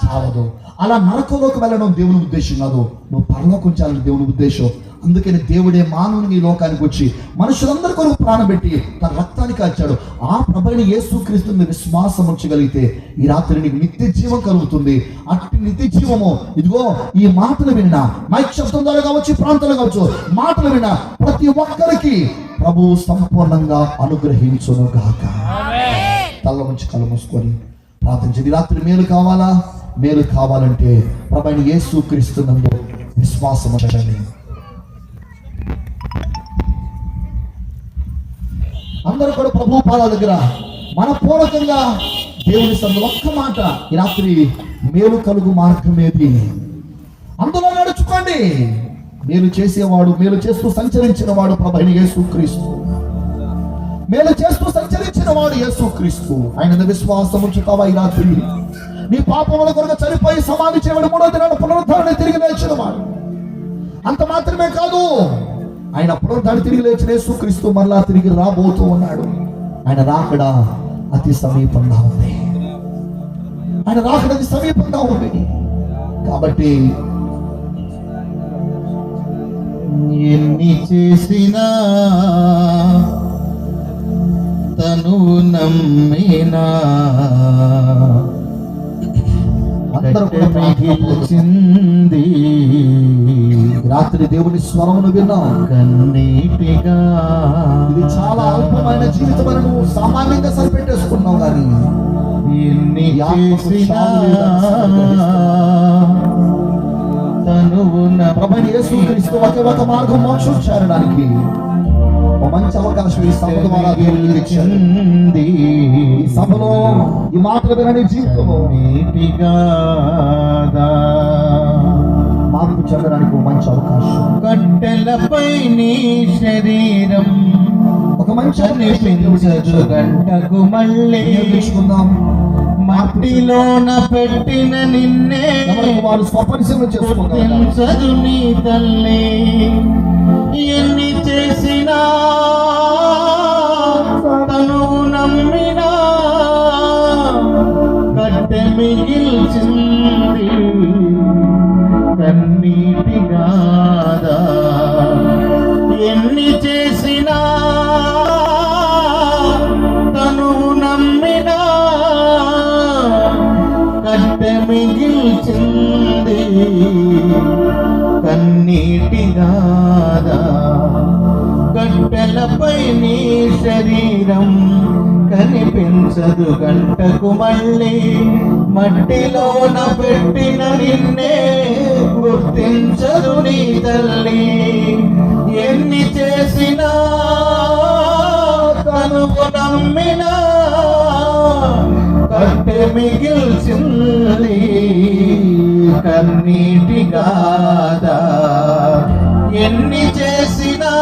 Speaker 3: చావదు. అలా నరకంలోకి వెళ్ళడం దేవుని ఉద్దేశం కాదు, నువ్వు పరలోకం చేయాలని దేవుని ఉద్దేశం. అందుకని దేవుడే మానవుని ఈ లోకానికి వచ్చి మనుషులందరి కొరకు ప్రాణం పెట్టి తన రక్తాన్ని కాల్చాడు. ఆ ప్రభువైన యేసుక్రీస్తుని విశ్వాసం ఉంచగలిగితే ఈ రాత్రి నీకు నిత్య జీవం కలుగుతుంది. అట్టి నిత్య జీవము ఇదిగో ఈ మాటలు విన్నా, మైక్ శబ్దం ద్వారా కావచ్చు, ప్రాంతాలు కావచ్చు, మాటలు విన్నా ప్రతి ఒక్కరికి ప్రభు సంపూర్ణంగా అనుగ్రహించును గాక. తల్ల నుంచి కళ్ళు మూసుకొని ప్రార్థించేది. రాత్రి మేలు కావాలా? మేలు కావాలంటే ప్రభువైన యేసుక్రీస్తునందు విశ్వాసం ఉంచండి. అందరూ కూడా ప్రభు పాదాల దగ్గర మనపూర్వకంగా దేవుని సన్నిధిలో ఒక్క మాట, ఈ రాత్రి మేలు కలుగు మార్గం ఏది? అందులో నడుచుకోండి. మేలు చేసేవాడు, మేలు చేస్తూ సంచరించిన వాడు ప్రభువైన యేసుక్రీస్తు. మేలు చేస్తూ సంచరించిన వాడు యేసుక్రీస్తు. ఆయన విశ్వాసం ఉంచుతావా? ఈ రాత్రి నీ పాపముల కొరకు చనిపోయి సమాధి చేయబడి 3వ దినాన పునరుద్ధరణ తిరిగి లేచిన వాడు. అంత మాత్రమే కాదు, ఆయన పునరుద్ధరణ తిరిగి లేచిన యేసుక్రీస్తు మరలా తిరిగి రాబోతూ ఉన్నాడు. ఆయన రాకడ అతి సమీపంగా ఉంది. ఆయన రాకడ అతి సమీపంగా ఉంది. కాబట్టి
Speaker 5: ఎన్ని చేసినా తను నమ్మినా మిగిల్చింది.
Speaker 3: రాత్రి దేవుని స్వరమును విన్నాం
Speaker 5: కన్నీటిగా.
Speaker 3: ఇది చాలా అల్పమైన జీవితం అని నువ్వు సామాన్యంగా సరిపెట్టేసుకున్నావు. కానీ
Speaker 5: ఎన్ని చేసినా తను
Speaker 3: ప్రభువైన యేసుక్రీస్తు ఒకే ఒక మార్గం మోక్షం చేరడానికి. ఒక మంచి అవకాశం ఈ సభ ద్వారా దేవుడు ఇచ్చాడు. ఈ సభలో ఈ మాటలు వినని జీవితంలో మార్పు చెందడానికి ఒక మంచి అవకాశం.
Speaker 5: కట్టెలపై నీ శరీరం
Speaker 3: ఒక మంచి
Speaker 5: కనిపించదు గంటకు మళ్ళీ
Speaker 3: తెలుసుకుందాం.
Speaker 5: మట్టిలోన పెట్టిన నిన్నే
Speaker 3: వారు స్వపరిశీలన చేసుకుంటారు.
Speaker 5: గుర్తించదు నీ తల్లి ఎన్ని చేసినా తను నమ్మినా కట్టె మిగిల్చింది కన్నీటి గాదా. ఎన్ని చేసినా తను నమ్మినా కట్టె మిగిల్చింది కన్నీటి గాదా. కట్టెలపై నీ శరీరం కనిపించదు గంటకు మళ్ళీ మట్టిలోన పెట్టిన నిన్నే గుర్తించదు నీ తల్లి ఎన్ని చేసినా తను నమ్మినా కట్టె మిగిల్చింది కన్నీటి గాదా. ఎన్ని చేసినా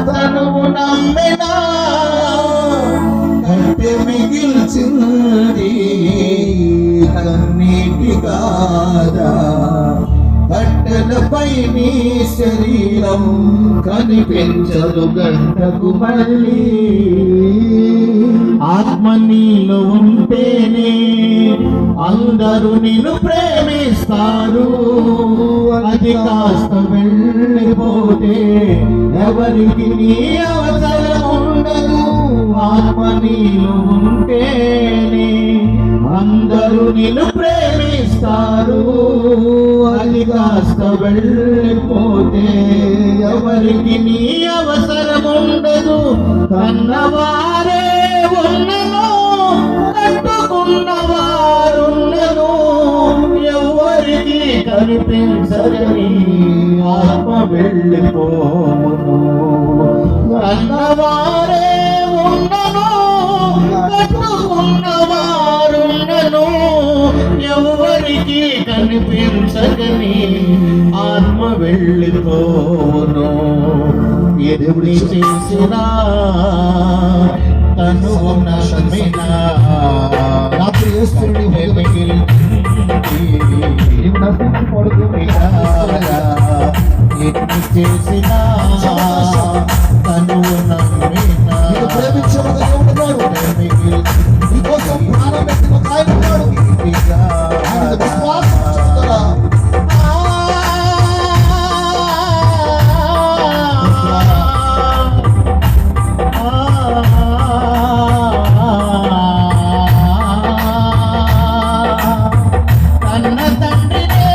Speaker 5: తను నమ్మినా కట్టె మిగిల్చింది కన్నీటి గాదా. కట్టెలపై నీ శరీరం కనిపించదు గంటకు మళ్ళీ ఆత్మ నీలో ఉంటేనే అందరూ నిన్ను ప్రేమిస్తారు. అది కాస్త వెళ్ళిపోతే ఎవరికి నీ అవసరం ఉండదు. ఆత్మ నీలో ఉంటేనే అందరూ నిన్ను ప్రేమిస్తారు. అది కాస్త వెళ్ళిపోతే ఎవరికి నీ అవసరం ఉండదు. కన్నవారే ఉన్నను కట్టుకున్నవారున్నను ఎవరికి కనిపించని ఆత్మ వెళ్ళిపోను. కన్నవారే ఉన్నను కట్టుకున్నవారున్నను ఎవరికి కనిపించగని ఆత్మ వెళ్ళిపోను. ఎదుడి చేసినా తను నమ్మినా
Speaker 3: రాత్రి యేసుని
Speaker 5: ఎన్ని చేసినా తను నమ్మినా
Speaker 3: ప్రేమించిన దేవుడు నీకోసం ప్రాణం పెట్టిన ఒక ఆయన ఉన్నాడు. ఆయన విశ్వాసం ఉంచుతారా?
Speaker 5: కన్న తండ్రినే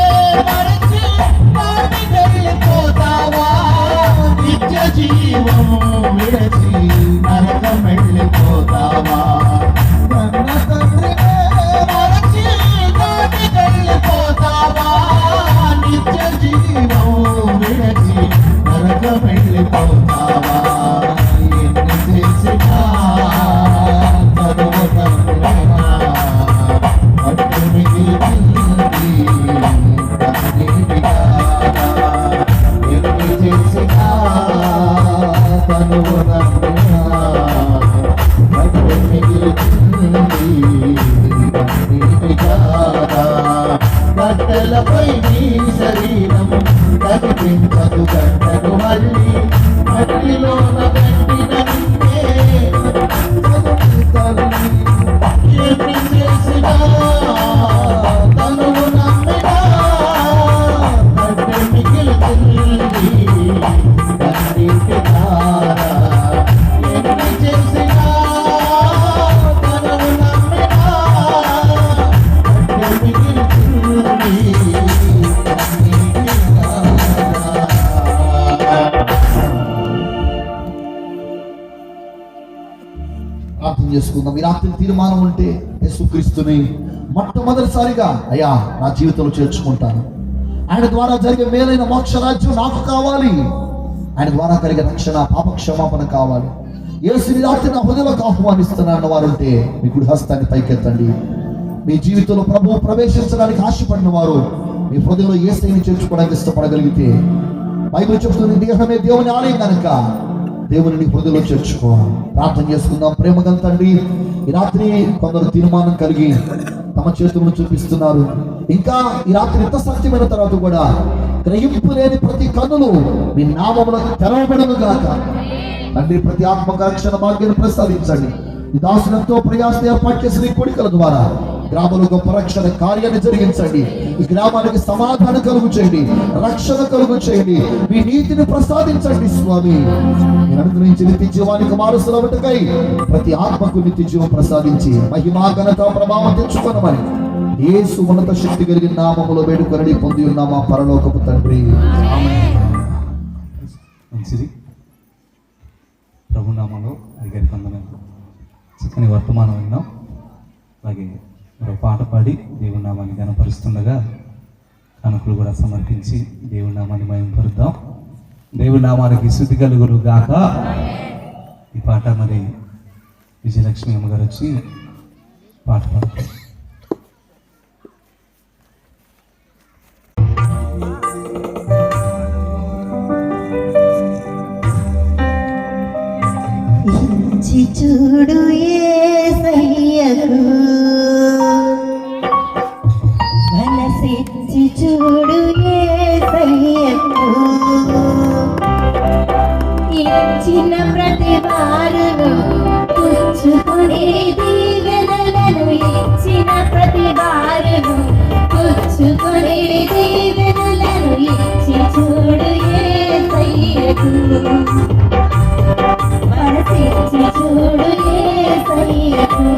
Speaker 5: మరచి పాటి వెళ్ళిపోతావా నిత్య జీవం విడచి నరకం వెళ్ళిపోతావా. కన్న తండ్రినే మరచి పాటి వెళ్ళిపోతావా నిత్య జీవం విడచి నరకం వెళ్ళిపోతావా. ఎన్ని చేసినా తనువు నమ్మినా కట్టె మిగిల్చింది కన్నీటి గాదా. ఎన్ని చేసినా తనువు నమ్మినా కట్టె మిగిల్చింది కన్నీటి గాదా. కట్టెలపై నీ శరీరం కనిపించదు గంటకు మళ్ళీ మట్టిలోన పెట్టిన నిన్నే ఎన్ని చేసినా తను నమ్మినా కట్టె మిగిల్చింది కన్నీటి గాదా. ఎన్ని చేసినా తను నమ్మినా కట్టె మిగిల్చింది కన్నీటి గాదా.
Speaker 3: ప్రార్థన చేసుకుందాం. ఈ రాత్రి తీర్మానం ఉంటే యేసుక్రీస్తుని మొట్టమొదటిసారిగా అయ్యా నా జీవితంలో చేర్చుకుంటాను. ఆయన ద్వారా జరిగే మేలైన మోక్ష రాజ్యం నాకు కావాలి. ఆయన ద్వారా కలిగే రక్షణ, పాప క్షమాపణ కావాలి. యేసుని రాత్రి నా హృదయంలోకి ఆహ్వానిస్తున్నాను వారుంటే మీ కుడి హస్తాన్ని పైకెత్తండి. మీ జీవితంలో ప్రభువు ప్రవేశించడానికి ఆశపడిన వారు మీ హృదయంలో యేసుని చేర్చుకోవడానికి ఇష్టపడగలిగితే, బైబిల్ చెప్తుంది దేహమే దేవుని ఆలయం కనుక దేవుని నీ హృదయంలో చేర్చుకో. ప్రార్థన చేసుకుందాం. ప్రేమ గల తండ్రి, ఈ రాత్రి కొందరు తీర్మానం కలిగి తమ చేతులను చూపిస్తున్నారు. ఇంకా ఈ రాత్రి ఇంత సత్యమైన తర్వాత కూడా గ్రహింపు లేని ప్రతి కన్నులు మీ నామములో తెరవబడును గాక. తండ్రి, ప్రతి ఆత్మక రక్షణ భాగ్యాన్ని ప్రసాదించండి. ఈ దాసులతో ప్రయాస ఏర్పాటు చేసిన ఈ కోడికల ద్వారా గ్రామంలో గొప్ప రక్షణ కార్యాన్ని జరిగించండి. ఈ గ్రామానికి సమాధానం కలుగు చేయండి, రక్షణ కలుగు చేయండి, మీ నీతిని ప్రసాదించండి స్వామి. నేను అనుగ్రహించి నిత్య జీవానికి మారుస్తున్నట్టుకై ప్రతి ఆత్మకు నిత్య జీవం ప్రసాదించి మహిమా ఘనత ప్రభావం తెచ్చుకొనమని యేసు ఉన్నత శక్తి కలిగిన నామములో వేడుకొనడి పొంది ఉన్నామా పరలోకపు తండ్రి.
Speaker 5: మంచిది. ప్రభునామంలో అడిగారి కొందరు చక్కని వర్తమానం విన్నాం. అలాగే మరో పాట పాడి దేవుని నామాన్ని ఘనపరుస్తుండగా కానుకలు కూడా సమర్పించి దేవుని నామాన్ని మహిమపరుద్దాం. దేవుని నామానికి స్తుతి కలుగును గాక. ఈ పాట మరి విజయలక్ష్మి అమ్మగారు వచ్చి పాట పాడతారు.
Speaker 2: చూడు యేసయ్యకు, మనసిచ్చి చూడు యేసయ్యకు, ఇచ్చిన ప్రతి వారును పుచ్చుకునే దీవెనలను, ఇచ్చిన ప్రతి వారును పుచ్చుకునే దీవెనలను ఇచ్చి చూడు యేసయ్యకు, మనసిచ్చి చూడు యేసయ్యకు.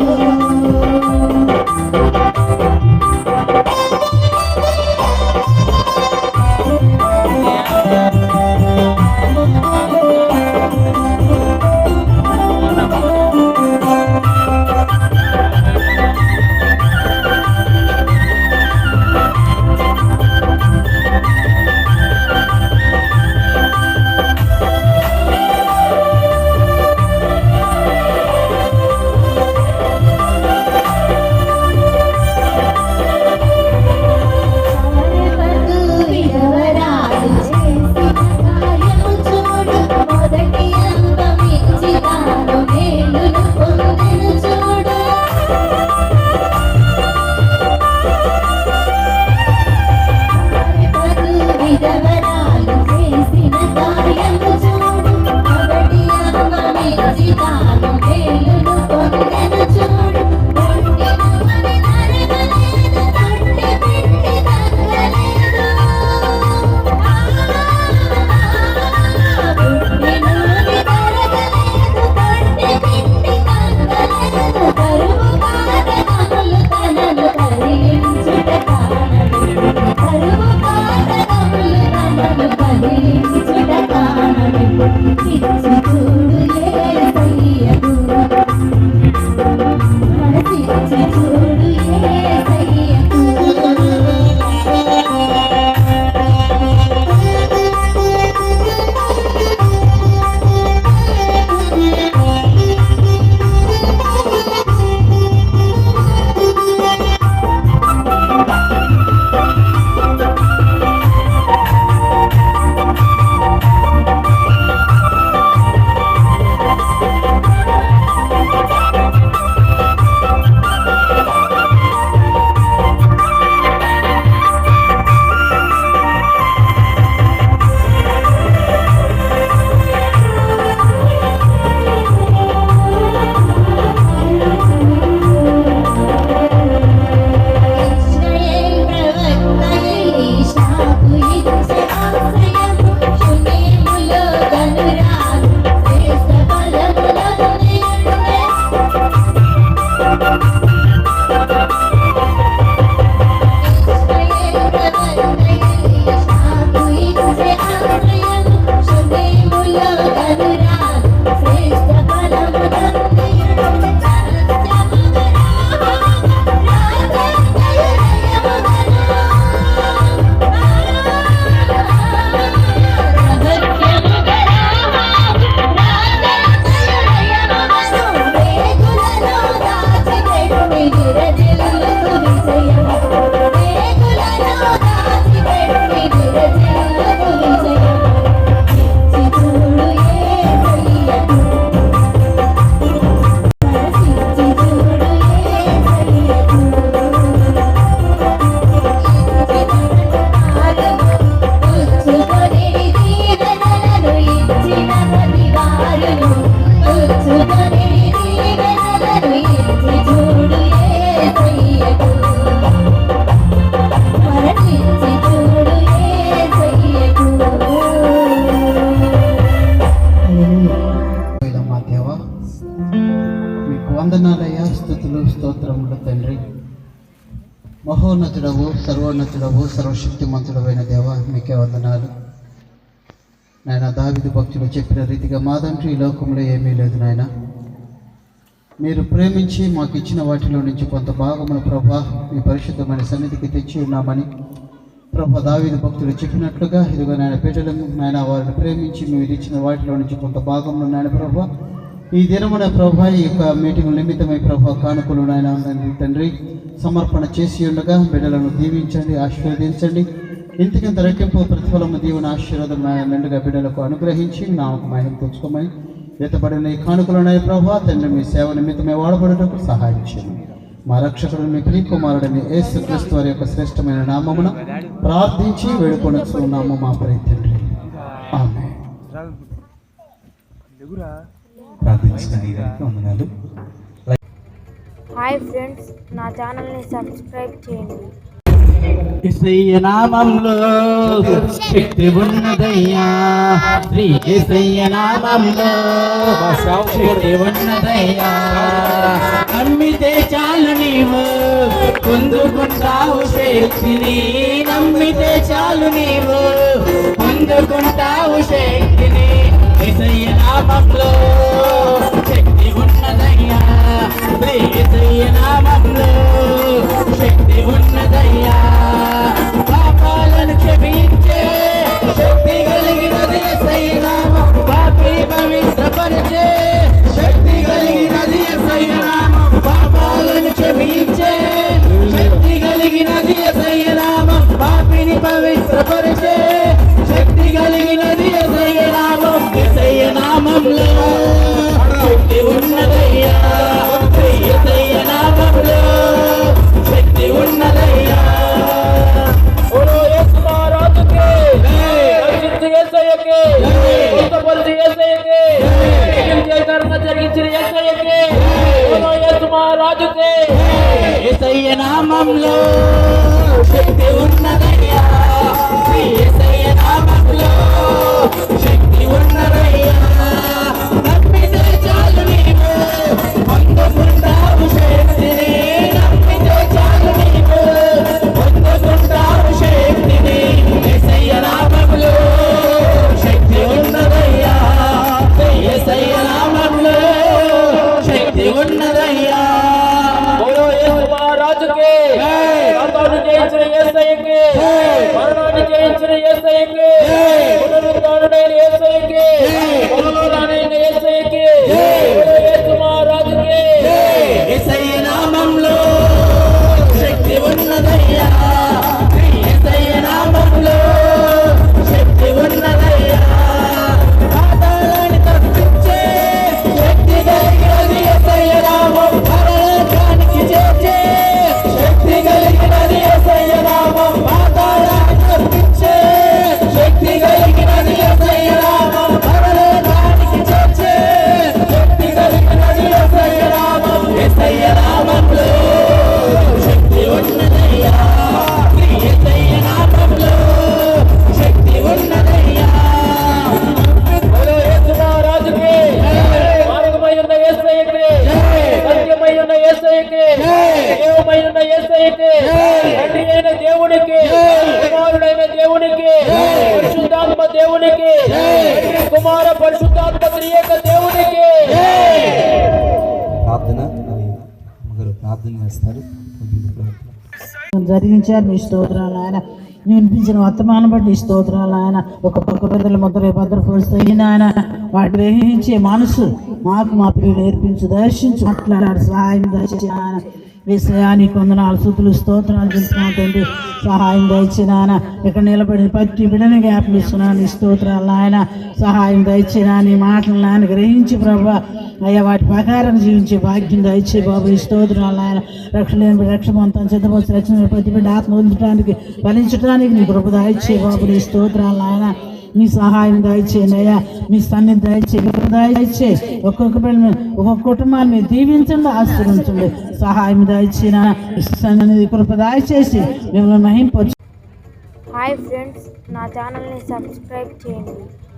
Speaker 6: తండ్రి, మహోన్నతుడవు, సర్వోన్నతుడవు, సర్వశక్తిమంతుడమైన దేవ, మీకే వందనాలు నాయన. దావీదు భక్తులు చెప్పిన రీతిగా మాదంటూ ఈ లోకంలో ఏమీ లేదు నాయన. మీరు ప్రేమించి మాకు ఇచ్చిన వాటిలో నుంచి కొంత భాగమును ప్రభా మీ పరిశుద్ధమైన సన్నిధికి తెచ్చి ఉన్నామని ప్రభా దావీదు భక్తులు చెప్పినట్లుగా ఇదిగో నాయన బిడ్డలను నాయన వారిని ప్రేమించి మీరు ఇచ్చిన వాటిలో నుంచి కొంత భాగంలో నాయన ప్రభా ఈ దినమున ప్రభా ఈ యొక్క మీటింగ్ నిమిత్తమై ప్రభా కానుకలు నాయన తండ్రి సమర్పణ చేసి ఉండగా బిడ్డలను దీవించండి, ఆశీర్వదించండి. ఇంతకింత రెట్టింపు ప్రతిఫలము దీవెన ఆశీర్వాదం మెండుగా బిడ్డలకు అనుగ్రహించి నాకు మహిమ తెచ్చుకోమని ఎత్తబడిన ఈ కానుకలున్నాయి ప్రభా తండ్రి మీ సేవ నిమిత్తమే వాడబడటకు సహాయం చేయండి. మా రక్షకుడు మీ ప్రియ కుమారుడిని యేసుక్రీస్తు వారి యొక్క శ్రేష్టమైన నామమున ప్రార్థించి వేడుకొనుచున్నాము మా ప్రియ తండ్రి, ఆమేన్.
Speaker 5: ప్రార్థించిన వందనాలు.
Speaker 1: హాయ్ ఫ్రెండ్స్, నా ఛానల్ని సబ్స్క్రైబ్ చేయండి.
Speaker 7: యేసయ్య నామంలో శక్తి ఉన్నదయ్యా, శ్రీ యేసయ్య నామంలో శక్తి ఉన్నదయ్యా. నమ్మితే చాలు నీవు పొందుకుంటావు శక్తిని, నమ్మితే చాలు నీవు పొందుకుంటావు శక్తిని. యేసయ్య నామంలో శక్తి ఉన్నదయ్యా, శ్రీ యేసయ్య నామంలో శక్తి ఉన్నదయ్యా. పాపాలను క్షమించే శక్తి కలిగినది యేసయ్య నామం, పాపి పవిత్రపరిచే శక్తి కలిగినది యేసయ్య నామం. పాపాలను క్షమించే శక్తి కలిగినది యేసయ్య నామం, పాపిని పవిత్రపరిచే శక్తి కలిగినది యేసయ్య నామం. యేసయ్య నామంలో శక్తి ఉన్నదయ్యా, యేసయ్య నామంలో శక్తి ఉన్నదయ్యా. యేసయ్య నామంలో శక్తి ఉన్నదయ్యా, యేసయ్య నామంలో శక్తి ఉన్నదయ్యా. నమ్మితే చాలు నీవు పొందుకుంటావు శక్తిని, నమ్మితే చాలు నీవు పొందుకుంటావు శక్తిని. యేసయ్య నామంలో శక్తి ఉన్నదయ్యా, యేసయ్య నామంలో శక్తి ఉన్నదయ్యా. రాజుకే జయించిన యేసయ్యకే, మరణాన్ని జయించిన యేసయ్యకే, పునరుద్ధానుడైన యేసయ్యకే, బలవానైన యేసయ్యకే, యేసు మహారాజుకే. యేసయ్య నామంలో శక్తి ఉన్నదయ్యా, యేసయ్య నామంలో శక్తి ఉన్నదయ్యా. పాతాళాన్ని తప్పించే శక్తి కలిగినది యేసయ్య నామం, పరలోకానికి చేర్చే శక్తి కలిగినది యేసయ్య నామం. పాతాళాన్ని తప్పించే శక్తి కలిగినది యేసయ్య నామం, పరలోకానికి చేర్చే శక్తి కలిగినది యేసయ్య నామం. యేసయ్య నామంలో శక్తి ఉన్నదయ్యా, యేసయ్య నామంలో శక్తి ఉన్నదయ్యా. యేసు మహారాజుకే, మార్గమై ఉన్న యేసయ్యకే, సత్యమై ఉన్న యేసయ్యకే, జీవమై ఉన్న యేసయ్యకే, తండ్రి అయిన దేవునికి, కుమారుడైన దేవునికి, పరిశుద్ధాత్మ దేవునికి, కుమార పరిశుద్ధాత్మ త్రియేక దేవునికి.
Speaker 5: ప్రార్థన మరి ఒకరు ప్రార్థన చేస్తారు.
Speaker 8: జరిగించారు. మీ స్తోత్రాలు ఆయన, వినిపించిన వర్తమానం బట్టి స్తోత్రాలు ఆయన. ఒక పక్క పెద్దల ముద్ర భద్రపరుస్తాయి ఆయన, వాటి గ్రహించే మనసు మాకు మా పిల్లలు నేర్పించు, దర్శించు, మాట్లాడారు, సహాయం దయచేసి ఆయన. విషయానికి వందనాలు, స్తుతులు, స్తోత్రాలు చెప్తున్నాను తండ్రి. సహాయం దయచిన ఆయన, ఇక్కడ నిలబడిన ప్రతి బిడ్డని జ్ఞాపనిస్తున్నాను. నీ స్తోత్రాలు ఆయన, సహాయం దయచిన నీ మాటలను ఆయన గ్రహించి ప్రభా అయ్యా వాటి ప్రకారం జీవించే భాగ్యం దయచే బాబు. ఈ స్తోత్రాలు ఆయన, రక్షణ సిద్ధపరిచి రక్షణ ప్రతి బిడ్డ ఆత్మ వదిలించడానికి ఫలించడానికి నీ కృప దయచే బాబు. నీ స్తోత్రాలు ఆయన, మీ సహాయం దయచేయండి అయ్యా, మీ సన్నిధి దయచే ఒక్కొక్క బిడ్డ ఒక్కొక్క కుటుంబాన్ని మీరు దీవించండి, ఆశీర్వదించండి, సహాయం దయచిన సన్నిధి కృప దయచేసి మిమ్మల్ని మహింపరచు.
Speaker 1: హాయ్ ఫ్రెండ్స్, నా ఛానల్ని సబ్స్క్రైబ్ చేయండి.